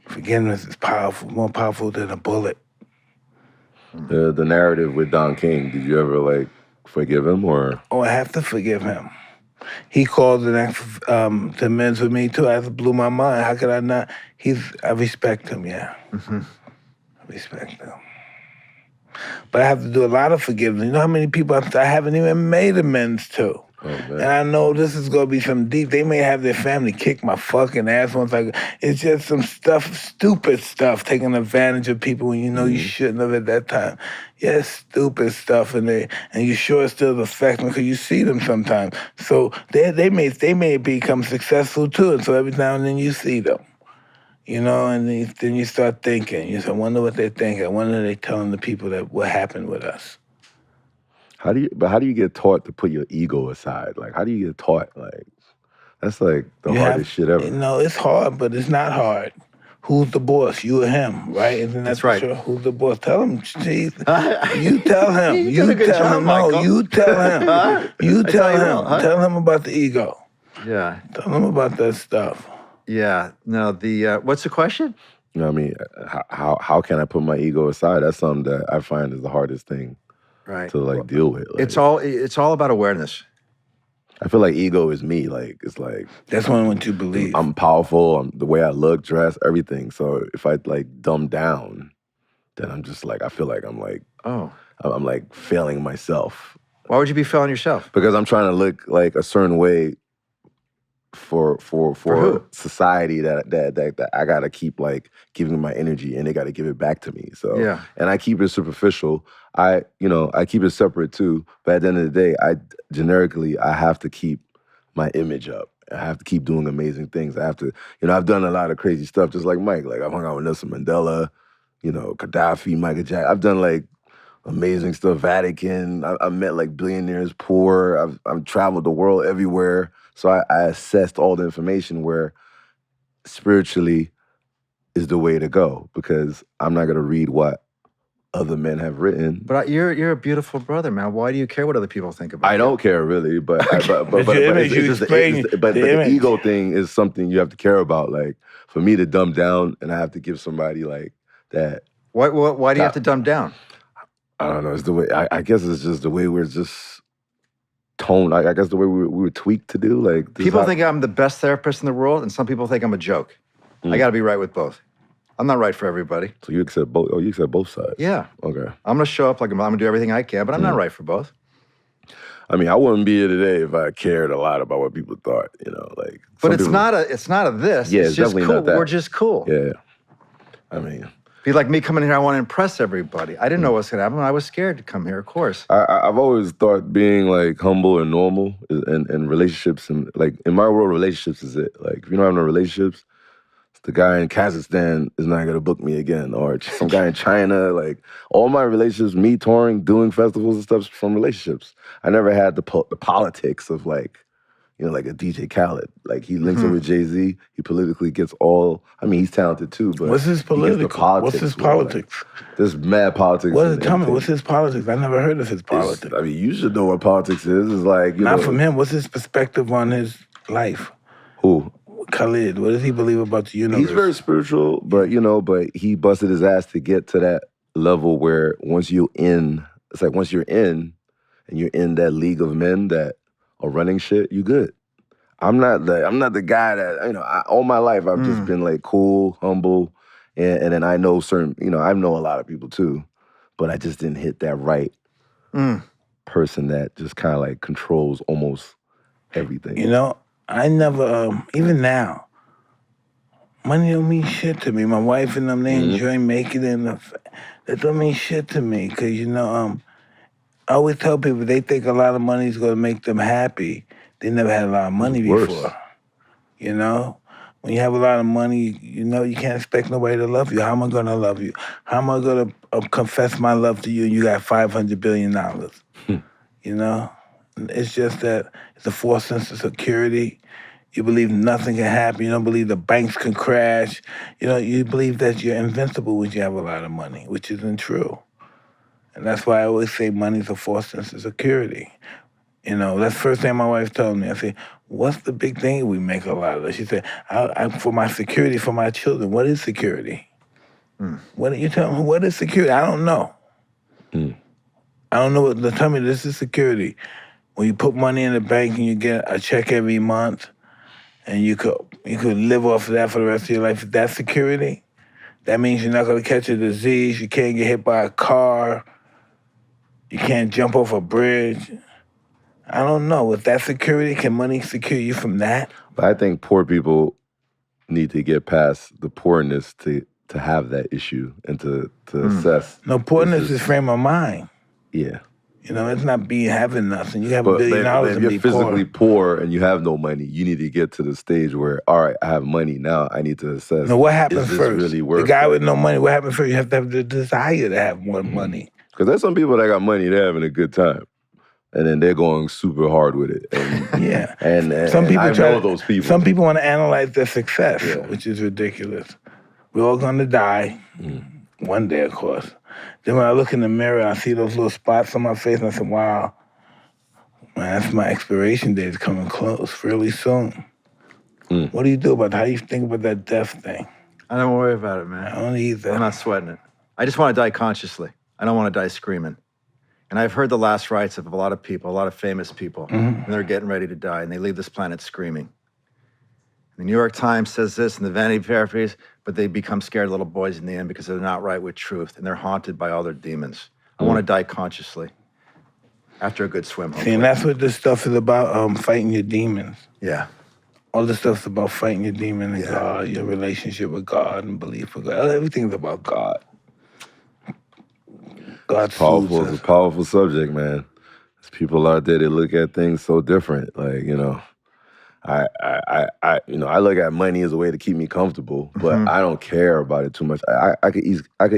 Forgiveness is powerful, more powerful than a bullet. The narrative with Don King, did you ever forgive him or? Oh, I have to forgive him. He called and asked to amends with me too. That blew my mind. How could I not? I respect him, yeah. I respect him. But I have to do a lot of forgiveness. You know how many people I haven't even made amends to? Oh, man. And I know this is gonna be some deep. They may have their family kick my fucking ass once. It's just some stuff, stupid stuff, taking advantage of people when you know you shouldn't have at that time. Yeah, stupid stuff, and you sure it still affects them because you see them sometimes. So they may become successful too, and so every now and then you see them. You know, and then you start thinking. You say, I wonder what they're thinking. I wonder they're telling the people that what happened with us. How do you get taught to put your ego aside? How do you get taught? That's the hardest shit ever. No, it's hard, but it's not hard. Who's the boss? You or him, right? Isn't that right. Sure? Who's the boss? Tell him, Chief. You tell him. You did a good job, Michael. No, you tell him. You tell him. Tell him about the ego. Yeah. Tell him about that stuff. Yeah. No, what's the question? You know what I mean? How can I put my ego aside? That's something that I find is the hardest thing to deal with. It's all about awareness. I feel like ego is me. It's that's one what you believe. I'm powerful. I'm the way I look, dress, everything. So if I dumb down, then I'm just I feel like I'm I'm failing myself. Why would you be failing yourself? Because I'm trying to look a certain way for who? society that I gotta keep giving my energy and they gotta give it back to me. So yeah. And I keep it superficial. I keep it separate too. But at the end of the day, generically I have to keep my image up. I have to keep doing amazing things. I have to, I've done a lot of crazy stuff, just like Mike. I've hung out with Nelson Mandela, Gaddafi, Michael Jackson. I've done amazing stuff. Vatican. I met billionaires, poor. I've traveled the world everywhere. So I assessed all the information where spiritually is the way to go because I'm not gonna read what other men have written. But you're a beautiful brother, man. Why do you care what other people think about you? I don't care really, but the ego thing is something you have to care about. For me to dumb down and I have to give somebody that. Why do you have to dumb down? I don't know. It's the way. I guess it's just the way we're just toned. I guess the way we were tweaked to do. People think I'm the best therapist in the world, and some people think I'm a joke. I got to be right with both. I'm not right for everybody. So you accept both? Oh, you accept both sides? Yeah. Okay. I'm gonna show up I'm gonna do everything I can, but I'm not right for both. I mean, I wouldn't be here today if I cared a lot about what people thought, you know, like. But some it's people- not a this. Yeah, it's it's just definitely cool. not that. We're just cool. Yeah. I mean, Be like me coming here, I want to impress everybody. I didn't know what's going to happen. I was scared to come here, of course. I've always thought being like humble and normal and relationships and like in my world, relationships is it. Like if you don't have no relationships, the guy in Kazakhstan is not gonna book me again, or some guy in China. Like all my relationships, me touring, doing festivals and stuff from relationships. I never had the politics of like, you know, like a DJ Khaled. Like he links up with Jay-Z. He politically gets all. I mean, he's talented too, but What's his he gets the political? politics. What's his where, like, politics? there's mad politics. Tell me, what's his politics? I never heard of his politics. I mean, you should know what politics is. It's like, you Not know, from him. What's his perspective on his life? Who? Khalid. What does he believe about the universe? He's very spiritual, but you know, but he busted his ass to get to that level where once you're in, it's like once you're in and you're in that league of men that are running shit, you good. I'm not the guy that, you know, all my life I've just been like cool, humble, and then I know certain, you know, I know a lot of people too, but I just didn't hit that right person that just kind of like controls almost everything. You know, I never, even now, money don't mean shit to me. My wife and them, they enjoy making it. That don't mean shit to me. Because, you know, I always tell people they think a lot of money is going to make them happy. They never had a lot of money before. You know? When you have a lot of money, you know, you can't expect nobody to love you. How am I going to love you? How am I going to confess my love to you and you got $500 billion? You know? It's just that it's a false sense of security. You believe nothing can happen. You don't believe the banks can crash. You know, you believe that you're invincible when you have a lot of money, which isn't true. And that's why I always say money's a false sense of security. You know, that's the first thing my wife told me. I said, what's the big thing we make a lot of? She said, for my security for my children. What is security? What you tell me? What is security? I don't know. I don't know what. Tell me this is security. When you put money in the bank and you get a check every month, and you could live off of that for the rest of your life. That's security. That means you're not gonna catch a disease. You can't get hit by a car. You can't jump off a bridge. I don't know. If that's security, can money secure you from that? But I think poor people need to get past the poorness to have that issue and to assess. No, poorness is frame of mind. Yeah. You know, it's not having nothing. You have $1 billion but if and you're be physically poor. poor and you have no money, you need to get to the stage where, all right, I have money now. I need to assess. No, what happens is this first? Really worth the guy it? with no money, what happens first? You have to have the desire to have more money. Because there's some people that got money, they're having a good time. And then they're going super hard with it. And, Yeah. And some people I know those people. Some people want to analyze their success, which is ridiculous. We're all going to die. One day, of course. Then when I look in the mirror, I see those little spots on my face, and I say, wow, man, that's my expiration date is coming close really soon. What do you do about that? How do you think about that death thing? I don't worry about it, man. I don't either. I'm not sweating it. I just want to die consciously. I don't want to die screaming. And I've heard the last rites of a lot of people, a lot of famous people, and they're getting ready to die, and they leave this planet screaming. The New York Times says this, and the Vanity Fair piece, but they become scared little boys in the end because they're not right with truth, and they're haunted by all their demons. I want to die consciously after a good swim. See, and that's what this stuff is about, fighting your demons. Yeah. All this stuff's about fighting your demon and God, your relationship with God and belief with God. Everything's about God. God's powerful. It's a powerful subject, man. There's people out there that look at things so different. Like, you know, I look at money as a way to keep me comfortable, but I don't care about it too much. I could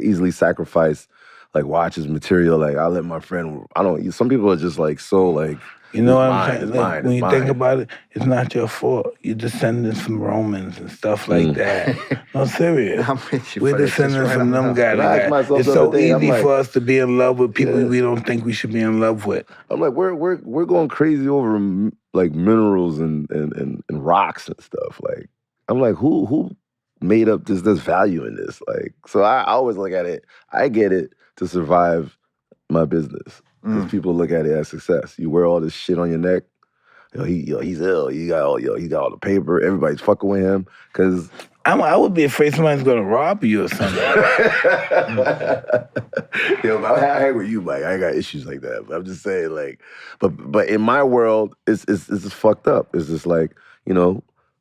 easily sacrifice like watches, material. Like I let my friend. Some people are just like so like. You know what I'm saying? Like, when you think about it, it's not your fault. You're descendants from Romans and stuff like that. No, serious. I'm with you, We're but it's just descendants right from on them the- guys. It's so easy for us to be in love with people we don't think we should be in love with. I'm like, we're going crazy over like minerals and rocks and stuff. Like, I'm like, who made up this value in this? Like, so I always look at it. I get it to survive my business. Because people look at it as success. You wear all this shit on your neck. he's ill. He got all the paper. Everybody's fucking with him because I would be afraid somebody's gonna rob you or something. I hang with you, Mike. I ain't got issues like that. But I'm just saying, like, but in my world, it's just fucked up. It's just like,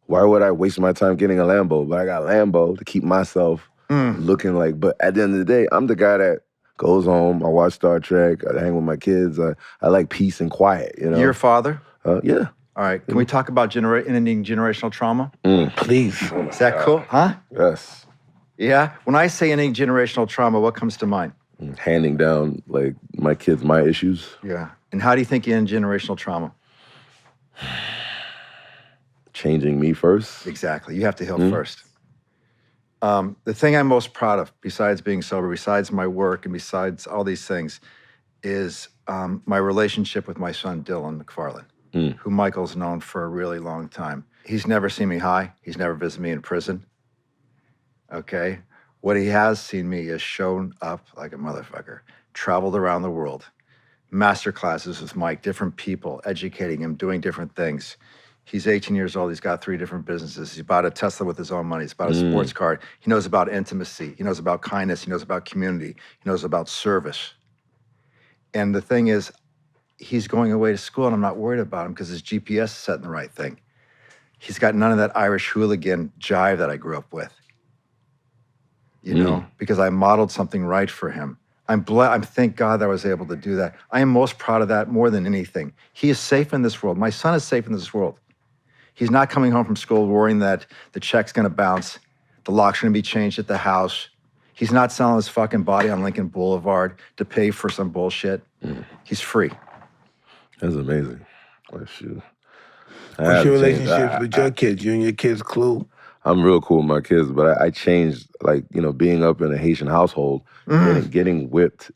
why would I waste my time getting a Lambo? But I got a Lambo to keep myself looking like. But at the end of the day, I'm the guy that goes home. I watch Star Trek. I hang with my kids. I like peace and quiet. You're a father? Yeah. All right. Can we talk about ending generational trauma? Please. Is that cool? Huh? Yes. Yeah. When I say ending generational trauma, what comes to mind? Handing down, like, my kids my issues. Yeah. And how do you think you end generational trauma? Changing me first. Exactly. You have to heal first. The thing I'm most proud of, besides being sober, besides my work, and besides all these things, is my relationship with my son, Dylan McFarland, who Michael's known for a really long time. He's never seen me high. He's never visited me in prison. Okay? What he has seen me is shown up like a motherfucker, traveled around the world, master classes with Mike, different people, educating him, doing different things. He's 18 years old. He's got 3 different businesses. He's bought a Tesla with his own money. He's bought a sports car. He knows about intimacy. He knows about kindness. He knows about community. He knows about service. And the thing is, he's going away to school, and I'm not worried about him because his GPS is setting the right thing. He's got none of that Irish hooligan jive that I grew up with, because I modeled something right for him. I'm thank God that I was able to do that. I am most proud of that more than anything. He is safe in this world. My son is safe in this world. He's not coming home from school worrying that the check's gonna bounce, the lock's gonna be changed at the house. He's not selling his fucking body on Lincoln Boulevard to pay for some bullshit. He's free. That's amazing. Well, shoot. What's your relationship with your kids? You and your kids cool? I'm real cool with my kids, but I changed, like, being up in a Haitian household, getting whipped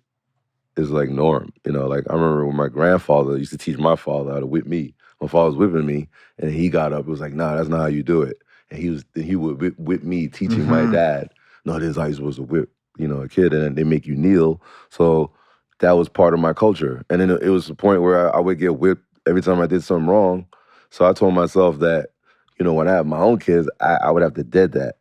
is like norm. Like, I remember when my grandfather used to teach my father how to whip me. My father was whipping me, and he got up. It was like, nah, that's not how you do it. And he would whip me, teaching my dad, no, this is how you're supposed to whip, a kid, and then they make you kneel. So that was part of my culture. And then it was the point where I would get whipped every time I did something wrong. So I told myself that, when I have my own kids, I would have to dead that.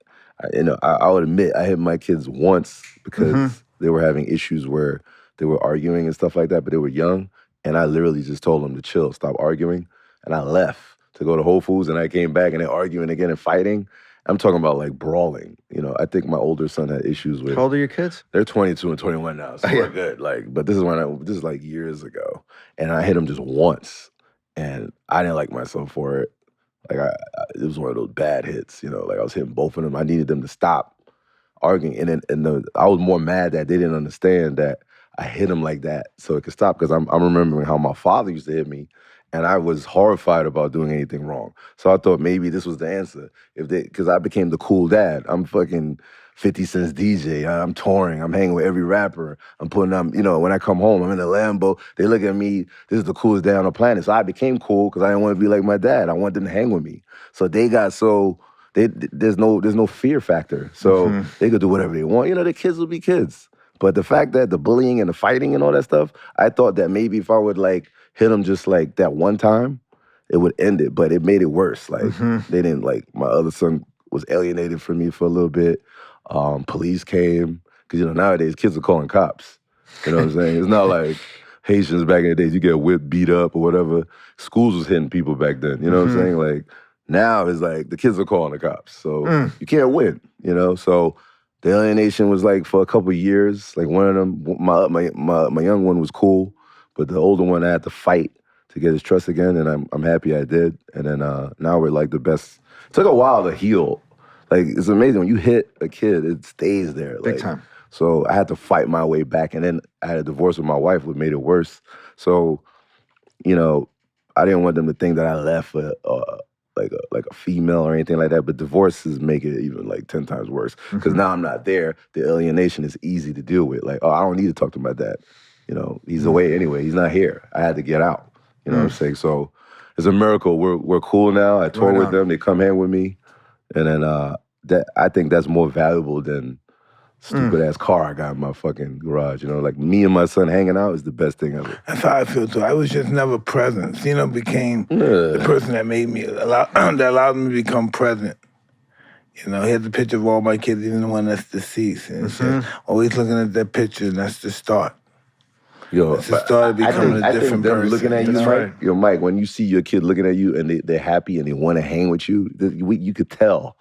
I would admit I hit my kids once because they were having issues where they were arguing and stuff like that, but they were young. And I literally just told them to chill, stop arguing. And I left to go to Whole Foods, and I came back, and they're arguing again and fighting. I'm talking about, like, brawling. I think my older son had issues with. How old are your kids? They're 22 and 21 now, so we're good. Like, but this is like years ago, and I hit him just once, and I didn't like myself for it. Like, it was one of those bad hits. Like, I was hitting both of them. I needed them to stop arguing, and I was more mad that they didn't understand that I hit him like that so it could stop, because I'm remembering how my father used to hit me, and I was horrified about doing anything wrong. So I thought maybe this was the answer, because I became the cool dad. I'm fucking 50 Cent's DJ. I'm touring. I'm hanging with every rapper. I'm putting them, when I come home, I'm in a Lambo. They look at me, this is the coolest dad on the planet. So I became cool because I didn't want to be like my dad. I wanted them to hang with me. So they got there's no fear factor. So they could do whatever they want. The kids will be kids. But the fact that the bullying and the fighting and all that stuff, I thought that maybe if I would, like, hit them just like that one time, it would end it. But it made it worse. Like, they didn't, like, my other son was alienated from me for a little bit. Police came. Because, nowadays kids are calling cops. You know what I'm saying? It's not like Haitians back in the days, you get whipped, beat up, or whatever. Schools was hitting people back then. You know what I'm saying? Like, now it's like the kids are calling the cops. So you can't win, So the alienation was, like, for a couple of years. Like, one of them, my young one was cool, but the older one I had to fight to get his trust again, and I'm happy I did. And then now we're, like, the best. It took a while to heal. Like, it's amazing when you hit a kid, it stays there. Big time. So I had to fight my way back, and then I had a divorce with my wife, which made it worse. So, I didn't want them to think that I left like a female or anything like that, but divorces make it even, like, 10 times worse. Because now I'm not there. The alienation is easy to deal with. Like, oh, I don't need to talk to my dad. He's away anyway. He's not here. I had to get out. You know what I'm saying? So it's a miracle. We're cool now. I tour with them. They come hang with me. And then I think that's more valuable than stupid ass car I got in my fucking garage. You know, like me and my son hanging out is the best thing ever. That's how I feel too. I was just never present. Seano became the person that made me, that allowed me to become present. You know, he has a picture of all my kids, even the one that's deceased. And it's just always looking at that picture, and that's the start. Yo, It's the start of becoming a different them person. looking at you, That's Mike. right. Yo, Mike, when you see your kid looking at you and they're happy and they want to hang with you, you could tell,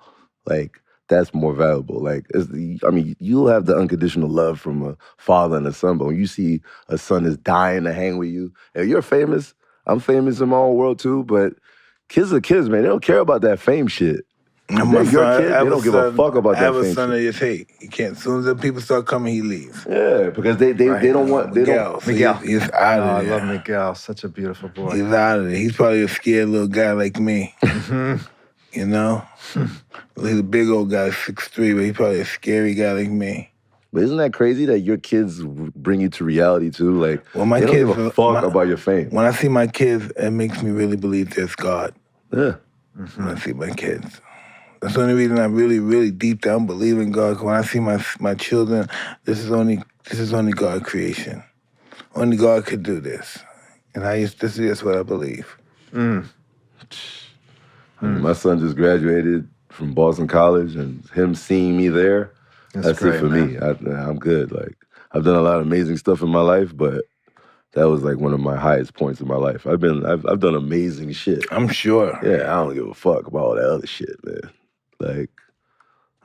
like, that's more valuable. Like, I mean, you'll have the unconditional love from a father and a son, but when you see a son is dying to hang with you, and you're famous, I'm famous in my own world too, but kids are kids, man. They don't care about that fame shit. And They're your kid, they don't give a fuck about I have that a fame son shit. that just hate. He can't. As soon as the people start coming, he leaves. Yeah, because they don't want, they Miguel. don't. So Miguel. He's out Oh, of I there. love Miguel. Such a beautiful boy. He's out of there. He's probably a scared little guy like me. You know? He's a big old guy, 6'3", but he's probably a scary guy like me. But isn't that crazy that your kids bring you to reality too? Like, Well, my they don't kids, give a fuck about your fame. When I see my kids, it makes me really believe there's God. Yeah. When I see my kids. That's the only reason I really, really deep down believe in God. 'Cause when I see my children, this is only God creation. Only God could do this. And this is what I believe. I mean, my son just graduated from Boston College, and him seeing me there, that's great, it for man. me. I'm good. Like, I've done a lot of amazing stuff in my life, but that was like one of my highest points in my life. I've done amazing shit. I'm sure. Yeah, I don't give a fuck about all that other shit, man. Like,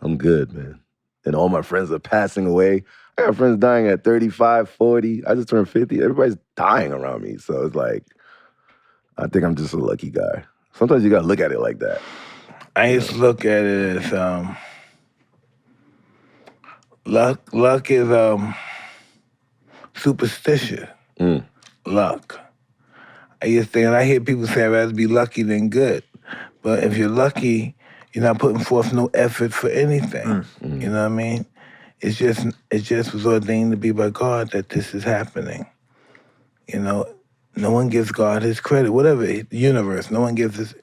I'm good, man. And all my friends are passing away. I got friends dying at 35, 40. I just turned 50. Everybody's dying around me. So it's like, I think I'm just a lucky guy. Sometimes you gotta look at it like that. I used to look at it as luck is superstition. Luck. I used to think, and I hear people say I'd rather be lucky than good. But if you're lucky, you're not putting forth no effort for anything. You know what I mean? It just was ordained to be by God that this is happening. You know, no one gives God his credit. Whatever, the universe, no one gives us.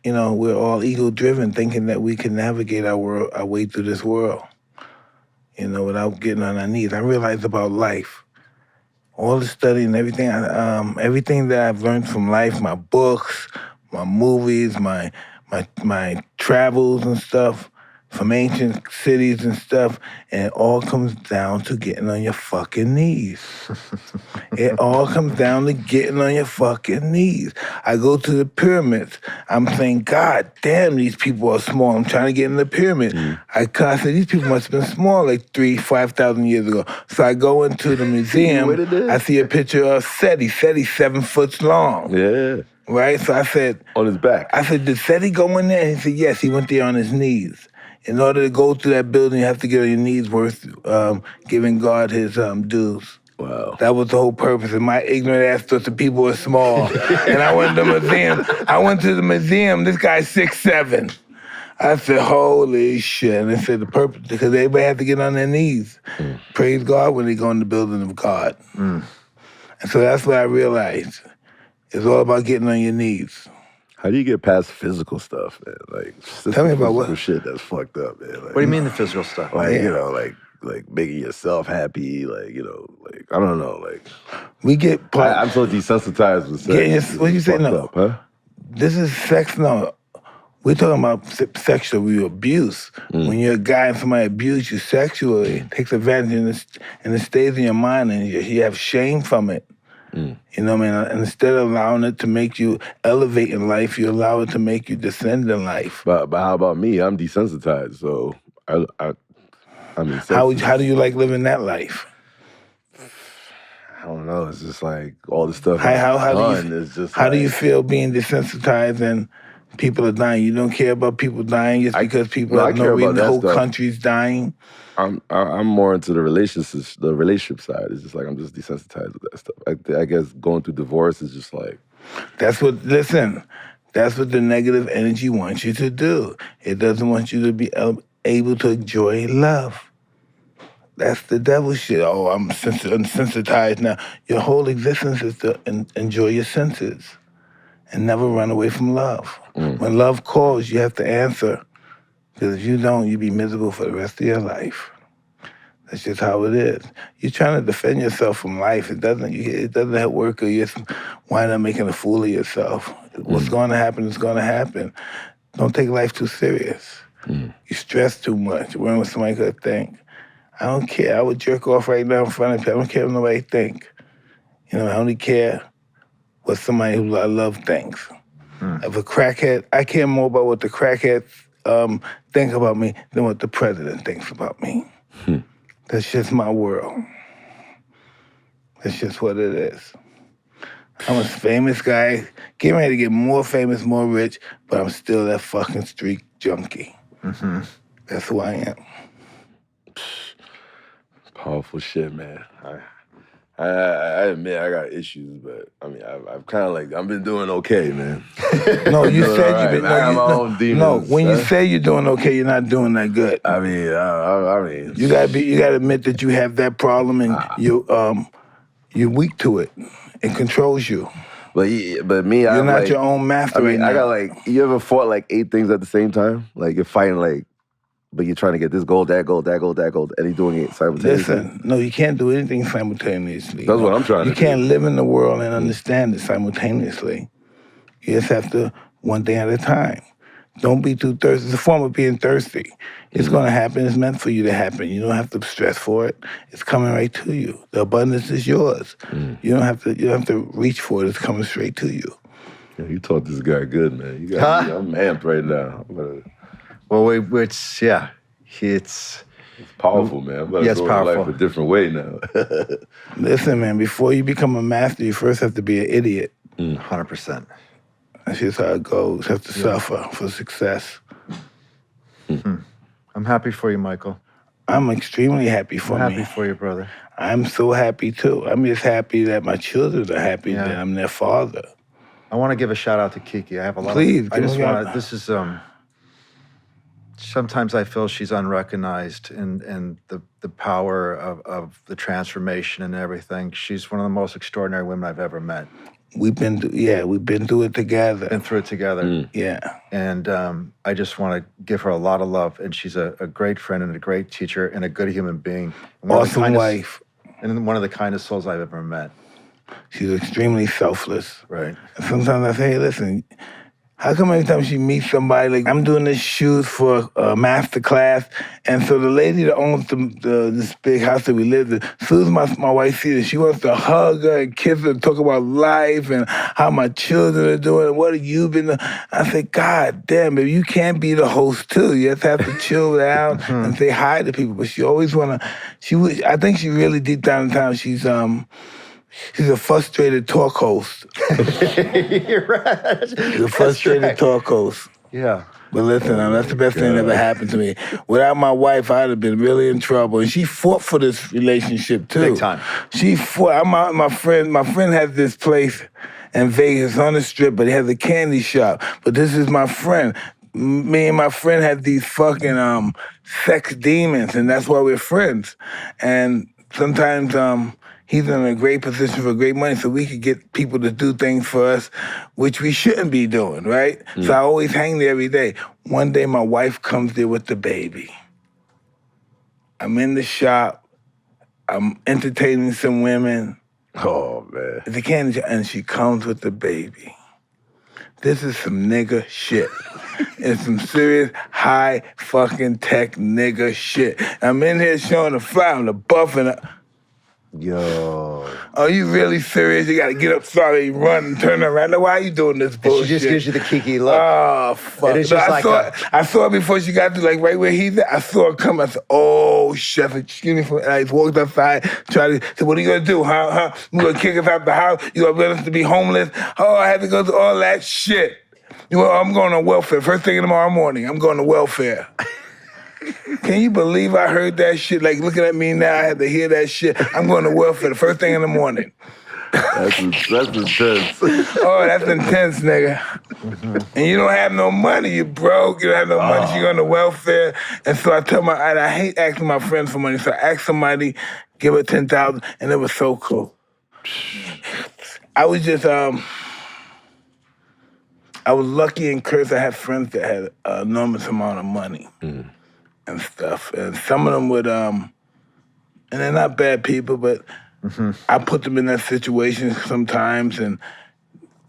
You know, we're all ego-driven, thinking that we can navigate our way through this world. You know, without getting on our knees. I realized about life. All the study and everything, everything that I've learned from life, my books, my movies, my travels and stuff, from ancient cities and stuff, and it all comes down to getting on your fucking knees. It all comes down to getting on your fucking knees. I go to the pyramids. I'm saying, God damn, these people are small. I'm trying to get in the pyramid. I said, these people must have been small like 5,000 years ago. So I go into the museum. I see a picture of Seti. Seti's 7 foot long. Yeah. Right? So I said, On his back. I said, did Seti go in there? He said, yes, he went there on his knees. In order to go through that building, you have to get on your knees worth giving God his dues. Wow. That was the whole purpose. And my ignorant ass thought the people were small. And I went to the museum. This guy's 6'7". I said, holy shit. And they said the purpose, because everybody had to get on their knees. Praise God when they go in the building of God. And so that's what I realized. It's all about getting on your knees. How do you get past physical stuff, man? Like, Tell me about physical shit that's fucked up, man. Like, What do you mean the physical stuff? Like, you know, like making yourself happy, like, you know, like, I don't know, like. We get... I'm so desensitized with sex. What you say? Fucked No. up, huh? This is sex, no. We're talking about sexual abuse. When you're a guy and somebody abuses you sexually, takes advantage and it stays in your mind and you have shame from it. You know what I mean? And instead of allowing it to make you elevate in life, you allow it to make you descend in life. But how about me? I'm desensitized, so I mean, How do you like living that life? I don't know. It's just like all the stuff How do you feel being desensitized and people are dying? You don't care about people dying just because people have no reason. The whole country's dying. I'm more into the relationship side. It's just like I'm just desensitized with that stuff. I guess going through divorce is just like that's what the negative energy wants you to do. It doesn't want you to be able to enjoy love. That's the devil shit. Oh, I'm sensitized now. Your whole existence is to enjoy your senses and never run away from love. When love calls, you have to answer. Because if you don't, you'll be miserable for the rest of your life. That's just how it is. You're trying to defend yourself from life. It doesn't work, or you just wind up making a fool of yourself. What's going to happen is going to happen. Don't take life too serious. You stress too much. Worrying what somebody could think. I don't care. I would jerk off right now in front of people. I don't care what nobody think. I only care what somebody who I love thinks. If a crackhead, I care more about what the crackhead think about me than what the president thinks about me. That's just my world. That's just what it is. I'm a famous guy, getting ready to get more famous, more rich, but I'm still that fucking street junkie. That's who I am. Powerful shit, man. I admit I got issues, but I mean, I've kind of I've been doing okay, man. No, you doing said all you've been. right. I got my own demons. No, when you say you're doing okay, you're not doing that good. I mean, You gotta admit that you have that problem, and you're weak to it. It controls you. But me, You're I'm not your own master right now. I got you ever fought 8 things at the same time? You're fighting but you're trying to get this goal, that goal, that goal, that goal, and you're doing it simultaneously. Listen, no, you can't do anything simultaneously. That's what I'm trying to do. You can't live in the world and understand it simultaneously. You just have to, one thing at a time. Don't be too thirsty. It's a form of being thirsty. It's going to happen. It's meant for you to happen. You don't have to stress for it. It's coming right to you. The abundance is yours. You don't have to reach for it. It's coming straight to you. Yeah, you taught this guy good, man. You got me. I'm amped right now. Well, it's powerful, man. I'm about to go life a different way now. Listen, man, before you become a master, you first have to be an idiot. 100%. That's just how it goes. You have to suffer for success. I'm happy for you, Michael. I'm extremely happy for me. I'm happy for you, brother. I'm so happy, too. I'm just happy that my children are happy that I'm their father. I want to give a shout out to Kiki. I have a lot Please, I just want to, this is, sometimes I feel she's unrecognized in the power of the transformation and everything. She's one of the most extraordinary women I've ever met. We've been through it together. Been through it together. Yeah. And I just want to give her a lot of love. And she's a great friend and a great teacher and a good human being. Awesome wife. And one of the kindest souls I've ever met. She's extremely selfless. Right. And sometimes I say, hey, listen, how come every time she meets somebody, I'm doing this shoot for a master class, and so the lady that owns this big house that we live in, as soon as my wife sees her, she wants to hug her and kiss her and talk about life and how my children are doing and what have you been doing. I say, God damn, baby, you can't be the host too. You just have to chill down and say hi to people. But she always wanna, I think she really deep down in town, she's a frustrated talk host. You're right. She's a frustrated talk host. Yeah. But listen, that's the best thing that ever happened to me. Without my wife, I'd have been really in trouble. And she fought for this relationship too. Big time. She fought. My friend has this place in Vegas on the strip, but he has a candy shop. But this is my friend. Me and my friend had these fucking sex demons, and that's why we're friends. And sometimes he's in a great position for great money, so we could get people to do things for us, which we shouldn't be doing, right? So I always hang there every day. One day, my wife comes there with the baby. I'm in the shop. I'm entertaining some women. Oh, man. The candy shop, and she comes with the baby. This is some nigga shit. It's some serious high fucking tech nigga shit. I'm in here showing the fly, I'm the buff and Yo. Are you really serious? You gotta get up, sorry, run and turn around. Like, why are you doing this bullshit? She just gives you the Kiki look. Oh, fuck. It is just I saw her before she got to right where he's at. I saw her come. I said, oh, shit. I said, excuse me. And I just walked outside, said, what are you gonna do, huh? You gonna kick us out the house? You gonna let us to be homeless? Oh, I had to go through all that shit. I'm going on welfare. First thing tomorrow morning, I'm going to welfare. Can you believe I heard that shit? Looking at me now, I had to hear that shit. I'm going to welfare the first thing in the morning. That's intense. Oh, that's intense, nigga. Mm-hmm. And you don't have no money. You broke. You don't have no money. You on the welfare. And so I tell I hate asking my friends for money. So I asked somebody, give her $10,000, and it was so cool. I was just, I was lucky and cursed. I had friends that had an enormous amount of money. And stuff. And some of them would And they're not bad people, but I put them in that situation sometimes, and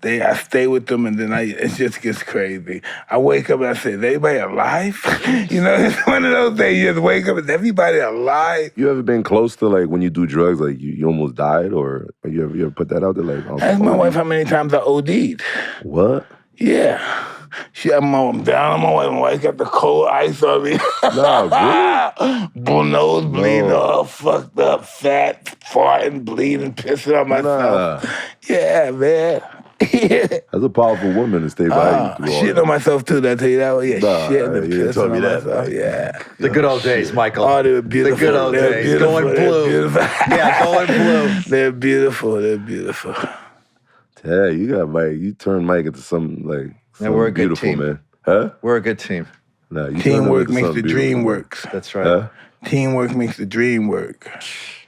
I stay with them, and then it just gets crazy. I wake up and I say, is everybody alive? You know, it's one of those days you just wake up, is everybody alive? You ever been close to, like, when you do drugs, like, you almost died, or you ever put that out there? Like, Ask my wife how many times I OD'd. What? Yeah. She had I'm down on my wife. My wife got the cold ice on me. Nah, Bull nose bleeding, No. all fucked up, fat, farting, bleeding, pissing on myself. Nah. Yeah, man. That's a powerful woman to stay by you through all Shitting that. on myself too, did I tell you that? Yeah, Nah, shitting and you didn't tell pissing me on that, myself. man. Yeah. The good old days, Michael. Oh, they were beautiful. The good old They're days. beautiful. Going They're blue. beautiful. Yeah, going blue. They're beautiful. They're beautiful. Yeah, you got Mike. You turned Mike into something like something we're a good beautiful, team. man. Huh? We're a good team. Nah, you turned him Teamwork into makes something the dream beautiful, man. works. That's right. Huh? Teamwork makes the dream work.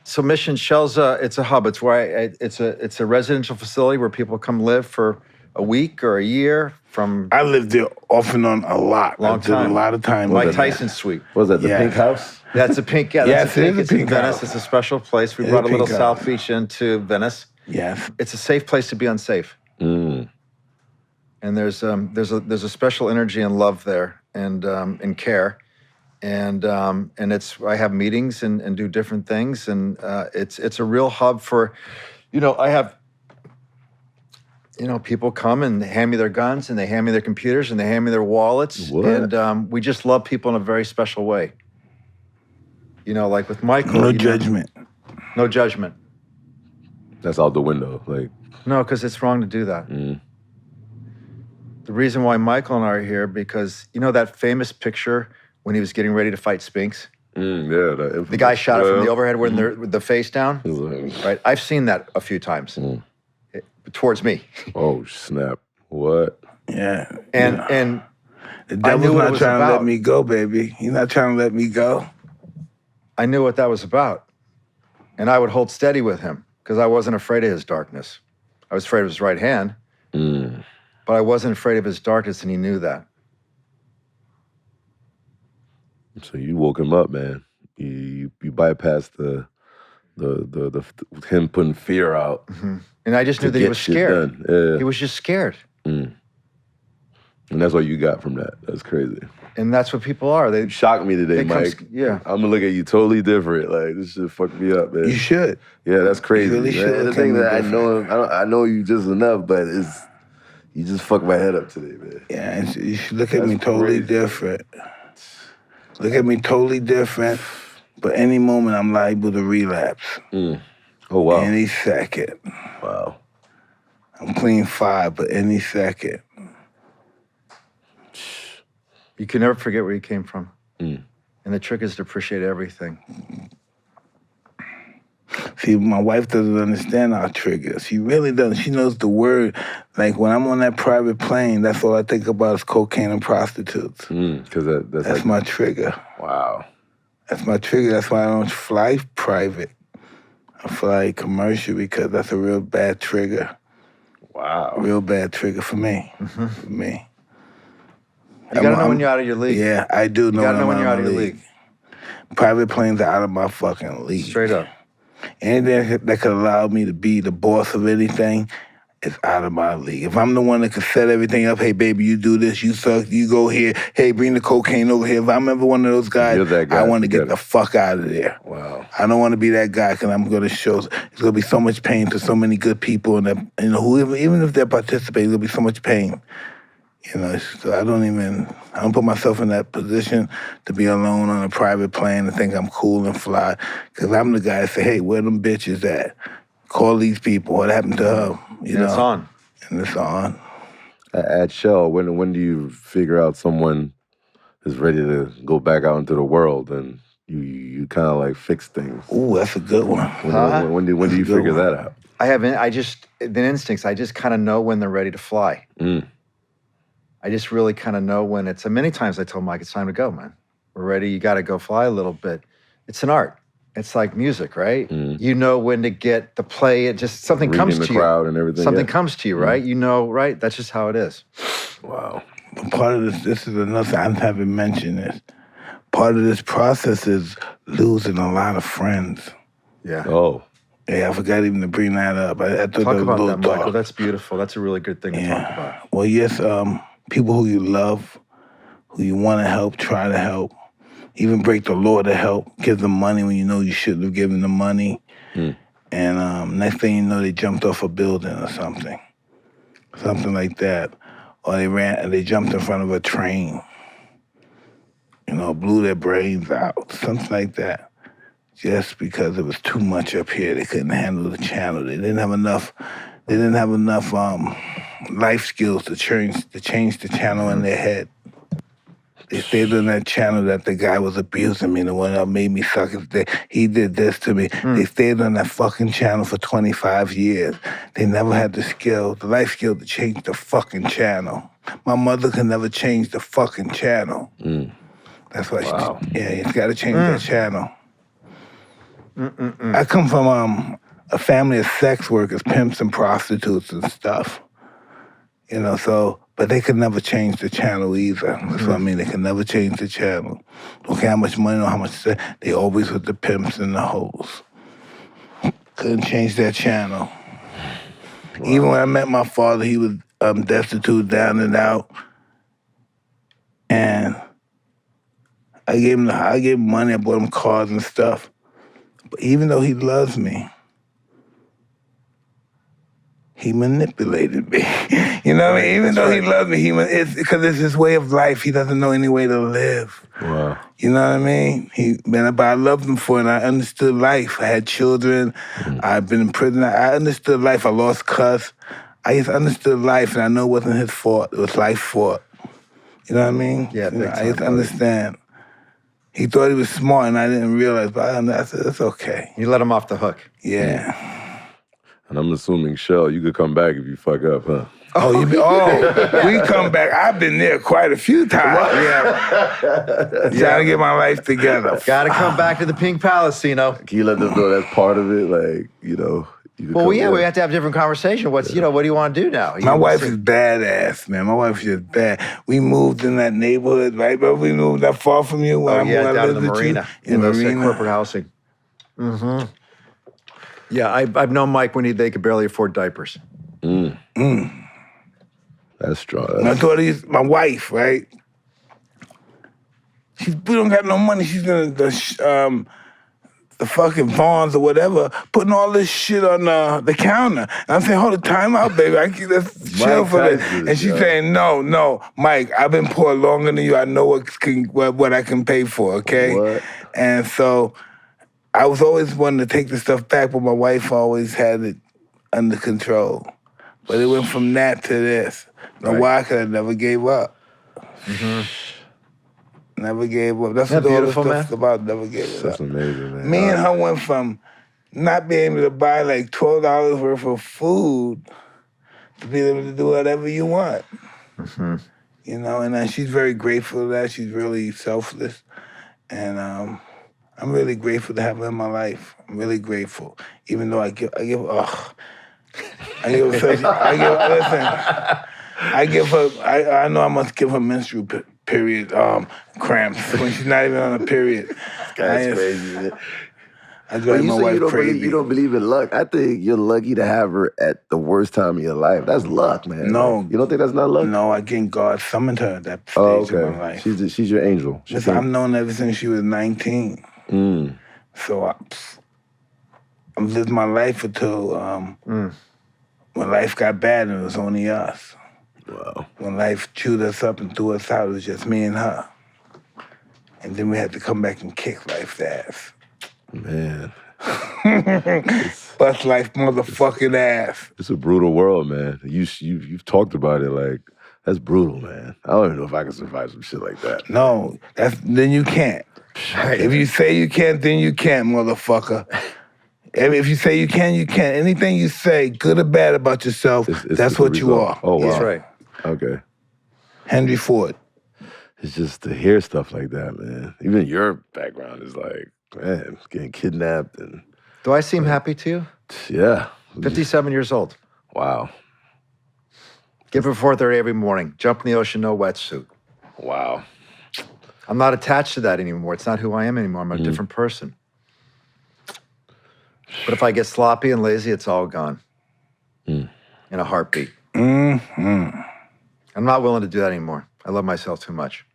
So Mission Shell's it's a hub. It's where it's a residential facility where people come live for a week or a year from I lived there off and on a lot. long I did time. a lot of time. Mike there. Tyson suite. What was that, the Yeah. pink house? That's a pink. Yeah, Yes, that's a it pink. is a It's in pink Venice. house. It's a special place. We It is brought a a little pink South house. Beach into Venice. Yes. It's a safe place to be unsafe. Mm. And there's a special energy and love there, and care, and it's I have meetings and do different things, and it's a real hub for, I have, people come and they hand me their guns and they hand me their computers and they hand me their wallets, What? and we just love people in a very special way. Like with Michael. No judgment. No judgment. That's out the window. Like, No, because it's wrong to do that. mm. The reason why Michael and I are here, because that famous picture when he was getting ready to fight Spinks? Yeah. The guy shot it from the overhead with the face down? Like, Right? I've seen that a few times. Towards me. oh, snap. What? Yeah. And The I knew devil's what it not was trying to let about. me go, baby. He's not trying to let me go. I knew what that was about. And I would hold steady with him because I wasn't afraid of his darkness. I was afraid of his right hand, but I wasn't afraid of his darkness, and he knew that. So you woke him up, man. You bypassed the him putting fear out. Mm-hmm. And I just to knew that he get was shit scared. done. Yeah. He was just scared. And that's what you got from that. That's crazy. And that's what people are. They You shocked me today, They come Mike. yeah. I'm gonna look at you totally different. Like, this shit fucked me up, man. You should. Yeah, that's crazy. You really man. should The look thing at me that different. I know you just enough, but you just fucked my head up today, man. Yeah, and you should look at me That's totally crazy. different. Look at me totally different, but any moment I'm liable to relapse. Oh wow. Any second. Wow. I'm clean 5, but any second. You can never forget where you came from. And the trick is to appreciate everything. See, my wife doesn't understand our triggers. She really doesn't. She knows the word. Like, when I'm on that private plane, that's all I think about is cocaine and prostitutes. Because that's That's like, my trigger. wow. That's my trigger. That's why I don't fly private. I fly commercial because that's a real bad trigger. Wow. Real bad trigger for me. For me. You gotta know when you're out of your league. Yeah, I do know, You gotta know when I'm you're out of of your my league. Private planes are out of my fucking league. Straight up. Anything that could allow me to be the boss of anything is out of my league. If I'm the one that can set everything up, hey, baby, you do this, you suck, you go here, hey, bring the cocaine over here. If I'm ever one of those guys, You're that guy, I want to get forget the it. fuck out of there. Wow. I don't want to be that guy because I'm going to show, it's going to be so much pain to so many good people, and whoever, even if they're participating, there'll be so much pain. So I don't put myself in that position to be alone on a private plane and think I'm cool and fly. Because I'm the guy that say, hey, where them bitches at? Call these people. What happened to her? And it's on. And it's on. At Shell, when do you figure out someone is ready to go back out into the world and you kind of like fix things? Ooh, that's a good one. When do you good figure one. that out? The instincts, I just kind of know when they're ready to fly. I just really kind of know when and many times I told Mike, it's time to go, man. We're ready, you gotta go fly a little bit. It's an art. It's like music, right? You know when to get the play, it just, something Reading comes the to you. crowd and everything, Something yeah. comes to you, right? You know, right? That's just how it is. Wow. But part of this is another thing, I haven't mentioned this. Part of this process is losing a lot of friends. Yeah. Oh. Yeah, I forgot even to bring that up. I thought Talk that was a about little that, Michael. dark. That's beautiful. That's a really good thing to talk about. Well, yes, people who you love, who you want to help, try to help, even break the law to help, give them money when you know you shouldn't have given them money. And next thing you know, they jumped off a building or something like that. Or they jumped in front of a train, blew their brains out, something like that. Just because it was too much up here, they couldn't handle the channel. They didn't have enough. They didn't have enough life skills to change the channel in their head. They stayed on that channel that the guy was abusing me, the one that made me suck his dick. He did this to me. They stayed on that fucking channel for 25 years. They never had the life skill to change the fucking channel. My mother could never change the fucking channel. That's why she's got to change that channel. I come from a family of sex workers, pimps and prostitutes and stuff. But they could never change the channel either. That's what I mean. They could never change the channel. Don't care how much money or how much they always with the pimps and the hoes. Couldn't change that channel. Wow. Even when I met my father, he was destitute, down and out. And I gave him money, I bought him cars and stuff. But even though he loves me, he manipulated me. You know what I mean? Even though he loved me, it's because it's his way of life. He doesn't know any way to live. Wow. You know what I mean? But I loved him for it, and I understood life. I had children. I've been in prison. I understood life. I lost cuz. I just understood life, and I know it wasn't his fault. It was life's fault. You know what I mean? Yeah, big time, I just understand. He thought he was smart, and I didn't realize, but I said, it's okay. You let him off the hook. Yeah. And I'm assuming, Shell, you could come back if you fuck up, huh? We come back. I've been there quite a few times. Trying to get my life together. Got to come back to the Pink Palace, Seano. Can you let them know that's part of it? Like, you Well, yeah, we have to have a different conversation. What do you want to do now? My wife is badass, man. My wife is bad. We moved in that neighborhood, right? But we moved that far from you. Down in the marina. In those corporate housing. Mm-hmm. Yeah, I've known Mike when they could barely afford diapers. That's strong. My wife, right? We don't got no money. She's in the fucking Vons or whatever, putting all this shit on the counter. And I'm saying, hold the time out, baby. Let's chill for this. And she's saying, no, Mike, I've been poor longer than you. I know what I can pay for, okay? What? And so I was always wanting to take the stuff back, but my wife always had it under control. But it went from that to this. Now, why I could have never gave up. Never gave up. That's what all this stuff's about, never gave up. That's amazing, man. Me and her went from not being able to buy like $12 worth of food to being able to do whatever you want. And she's very grateful for that. She's really selfless. And I'm really grateful to have her in my life. I'm really grateful. Even though I give her, I know I must give her menstrual period cramps when she's not even on a period. That's crazy, man. I drive my wife crazy. You don't believe in luck. I think you're lucky to have her at the worst time of your life. That's luck, man. No. You don't think that's not luck? No, I think God summoned her at that stage of my life. She's your angel. I've known her ever since she was 19. So I've lived my life until when life got bad and it was only us. Wow. When life chewed us up and threw us out, it was just me and her. And then we had to come back and kick life's ass. Man. Bust life motherfucking ass. It's a brutal world, man. You've talked about it like, that's brutal, man. I don't even know if I can survive some shit like that. No, then you can't. If you say you can't, then you can't, motherfucker. If you say you can, you can. Anything you say, good or bad about yourself, that's what you are. Oh, wow. That's right. Okay. Henry Ford. It's just to hear stuff like that, man. Even your background is like, man, getting kidnapped and... Do I seem happy to you? Yeah. 57 years old. Wow. Get up at 4:30 every morning. Jump in the ocean, no wetsuit. Wow. I'm not attached to that anymore. It's not who I am anymore. I'm a different person. But if I get sloppy and lazy, it's all gone in a heartbeat. Mm-hmm. I'm not willing to do that anymore. I love myself too much.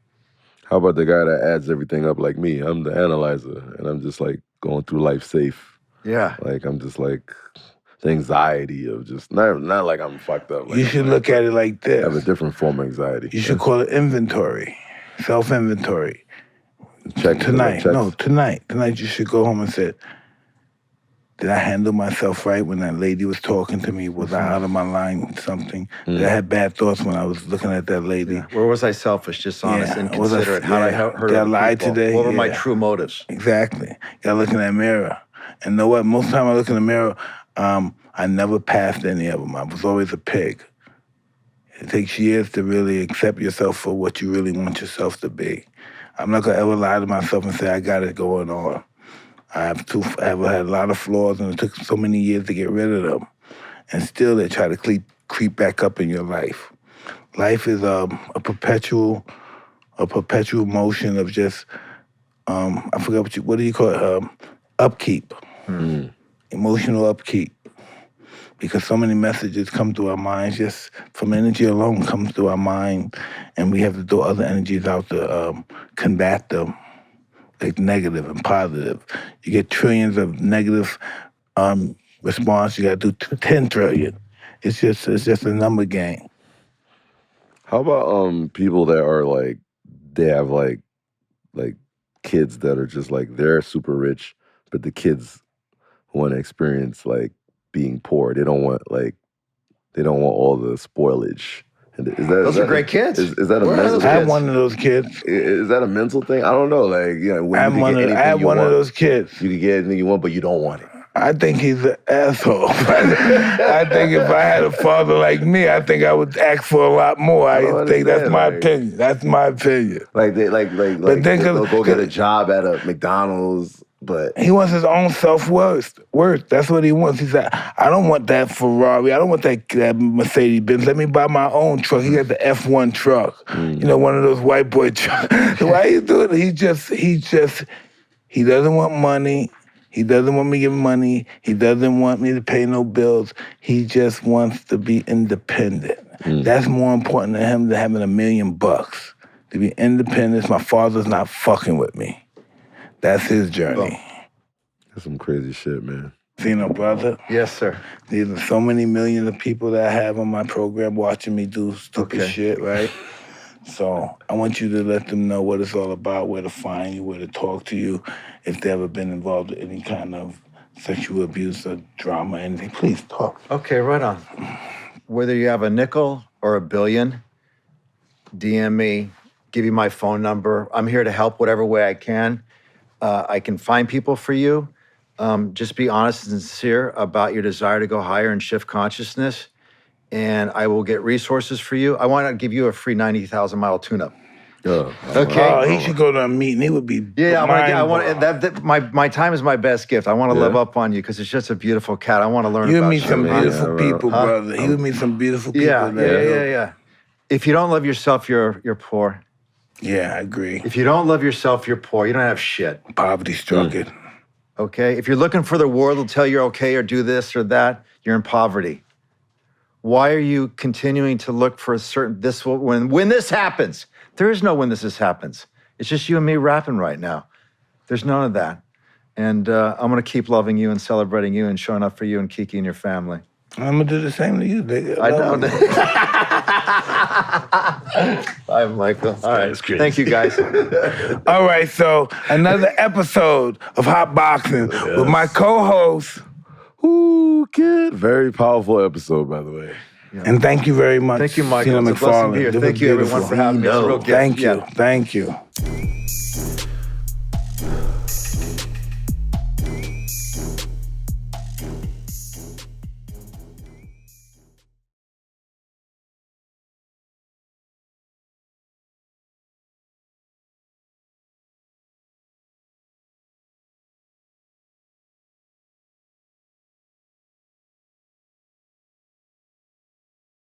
How about the guy that adds everything up like me? I'm the analyzer, and I'm just like going through life safe. Yeah. Like I'm just like the anxiety of just not like I'm fucked up. Like You should look at it like I have a this. different form of anxiety. You should call it inventory, self-inventory. Check Tonight, checks. no, tonight you should go home and say, did I handle myself right when that lady was talking to me? Was I out of my line with something? Did I have bad thoughts when I was looking at that lady? Yeah. Where was I selfish, dishonest, Yeah. inconsiderate? How did I hurt Did I other lie people? today? What were my Yeah. true motives? Exactly. You gotta look in that mirror. And know what? Most of the time I look in the mirror, I never passed any of them. I was always a pig. It takes years to really accept yourself for what you really want yourself to be. I'm not gonna ever lie to myself and say I got it going on. I've had a lot of flaws, and it took so many years to get rid of them. And still they try to creep back up in your life. Life is a perpetual motion of just, I forgot what do you call it? Upkeep. Emotional upkeep. Because so many messages come through our minds, just from energy alone comes through our mind, and we have to throw other energies out to combat them, like negative and positive. You get trillions of negative response, you gotta do 10 trillion. It's just a number game. How about people that are like they have like kids that are just like they're super rich, but the kids want to experience like being poor. They don't want all the spoilage. Those are great kids. Is that a Where are mental? those I kids? had one of those kids. Is that a mental thing? I don't know. Like, when I you can get anything had you one want, of those kids. you can get anything you want, but you don't want it. I think he's an asshole. I think if I had a father like me, I think I would ask for a lot more. I don't think that's understand, my like- opinion. That's my opinion. Like they then they'll go get a job at a McDonald's, but He wants his own self-worth. That's what he wants. He said, I don't want that Ferrari. I don't want that Mercedes-Benz. Let me buy my own truck. He got the F1 truck. You know, one of those white boy trucks. Why you doing it? He doesn't want money. He doesn't want me giving money. He doesn't want me to pay no bills. He just wants to be independent. That's more important to him than having $1 million. To be independent, my father's not fucking with me. That's his journey. that's some crazy shit, man. Seano, brother, Yes, sir. these are so many millions of people that I have on my program watching me do stupid shit, right? So I want you to let them know what it's all about, where to find you, where to talk to you, if they've ever been involved in any kind of sexual abuse or drama, anything. Please talk. Okay, right on. Whether you have a nickel or a billion, DM me, give you my phone number. I'm here to help whatever way I can. I can find people for you. Just be honest and sincere about your desire to go higher and shift consciousness. And I will get resources for you. I want to give you a free 90,000-mile tune-up. Okay. Oh, he should go to a meeting. He would be Yeah, I want mind-blown. my time is my best gift. I want to live up on you because it's just a beautiful cat. I want to learn You would about meet you. some man. beautiful people, brother. You would meet some beautiful people. Yeah. If you don't love yourself, you're poor. Yeah, I agree. If you don't love yourself, you're poor. You don't have shit. Poverty-stricken. Okay? If you're looking for the world to tell you okay or do this or that, you're in poverty. Why are you continuing to look for a certain when this happens? There is no when this happens. It's just you and me rapping right now. There's none of that. And I'm gonna keep loving you and celebrating you and showing up for you and Kiki and your family. I'm gonna do the same to you, nigga. I know. I'm Michael. All right. Thank you, guys. All right, so another episode of Hotboxin with my co-host. Whoo Kid. Very powerful episode, by the way. And thank you very much. Thank you, Michael. Seano It's a blessing to be here. McFarland. This Thank was you, everyone, beautiful. for having me. It's a real gift. Thank you. Yeah. Thank you.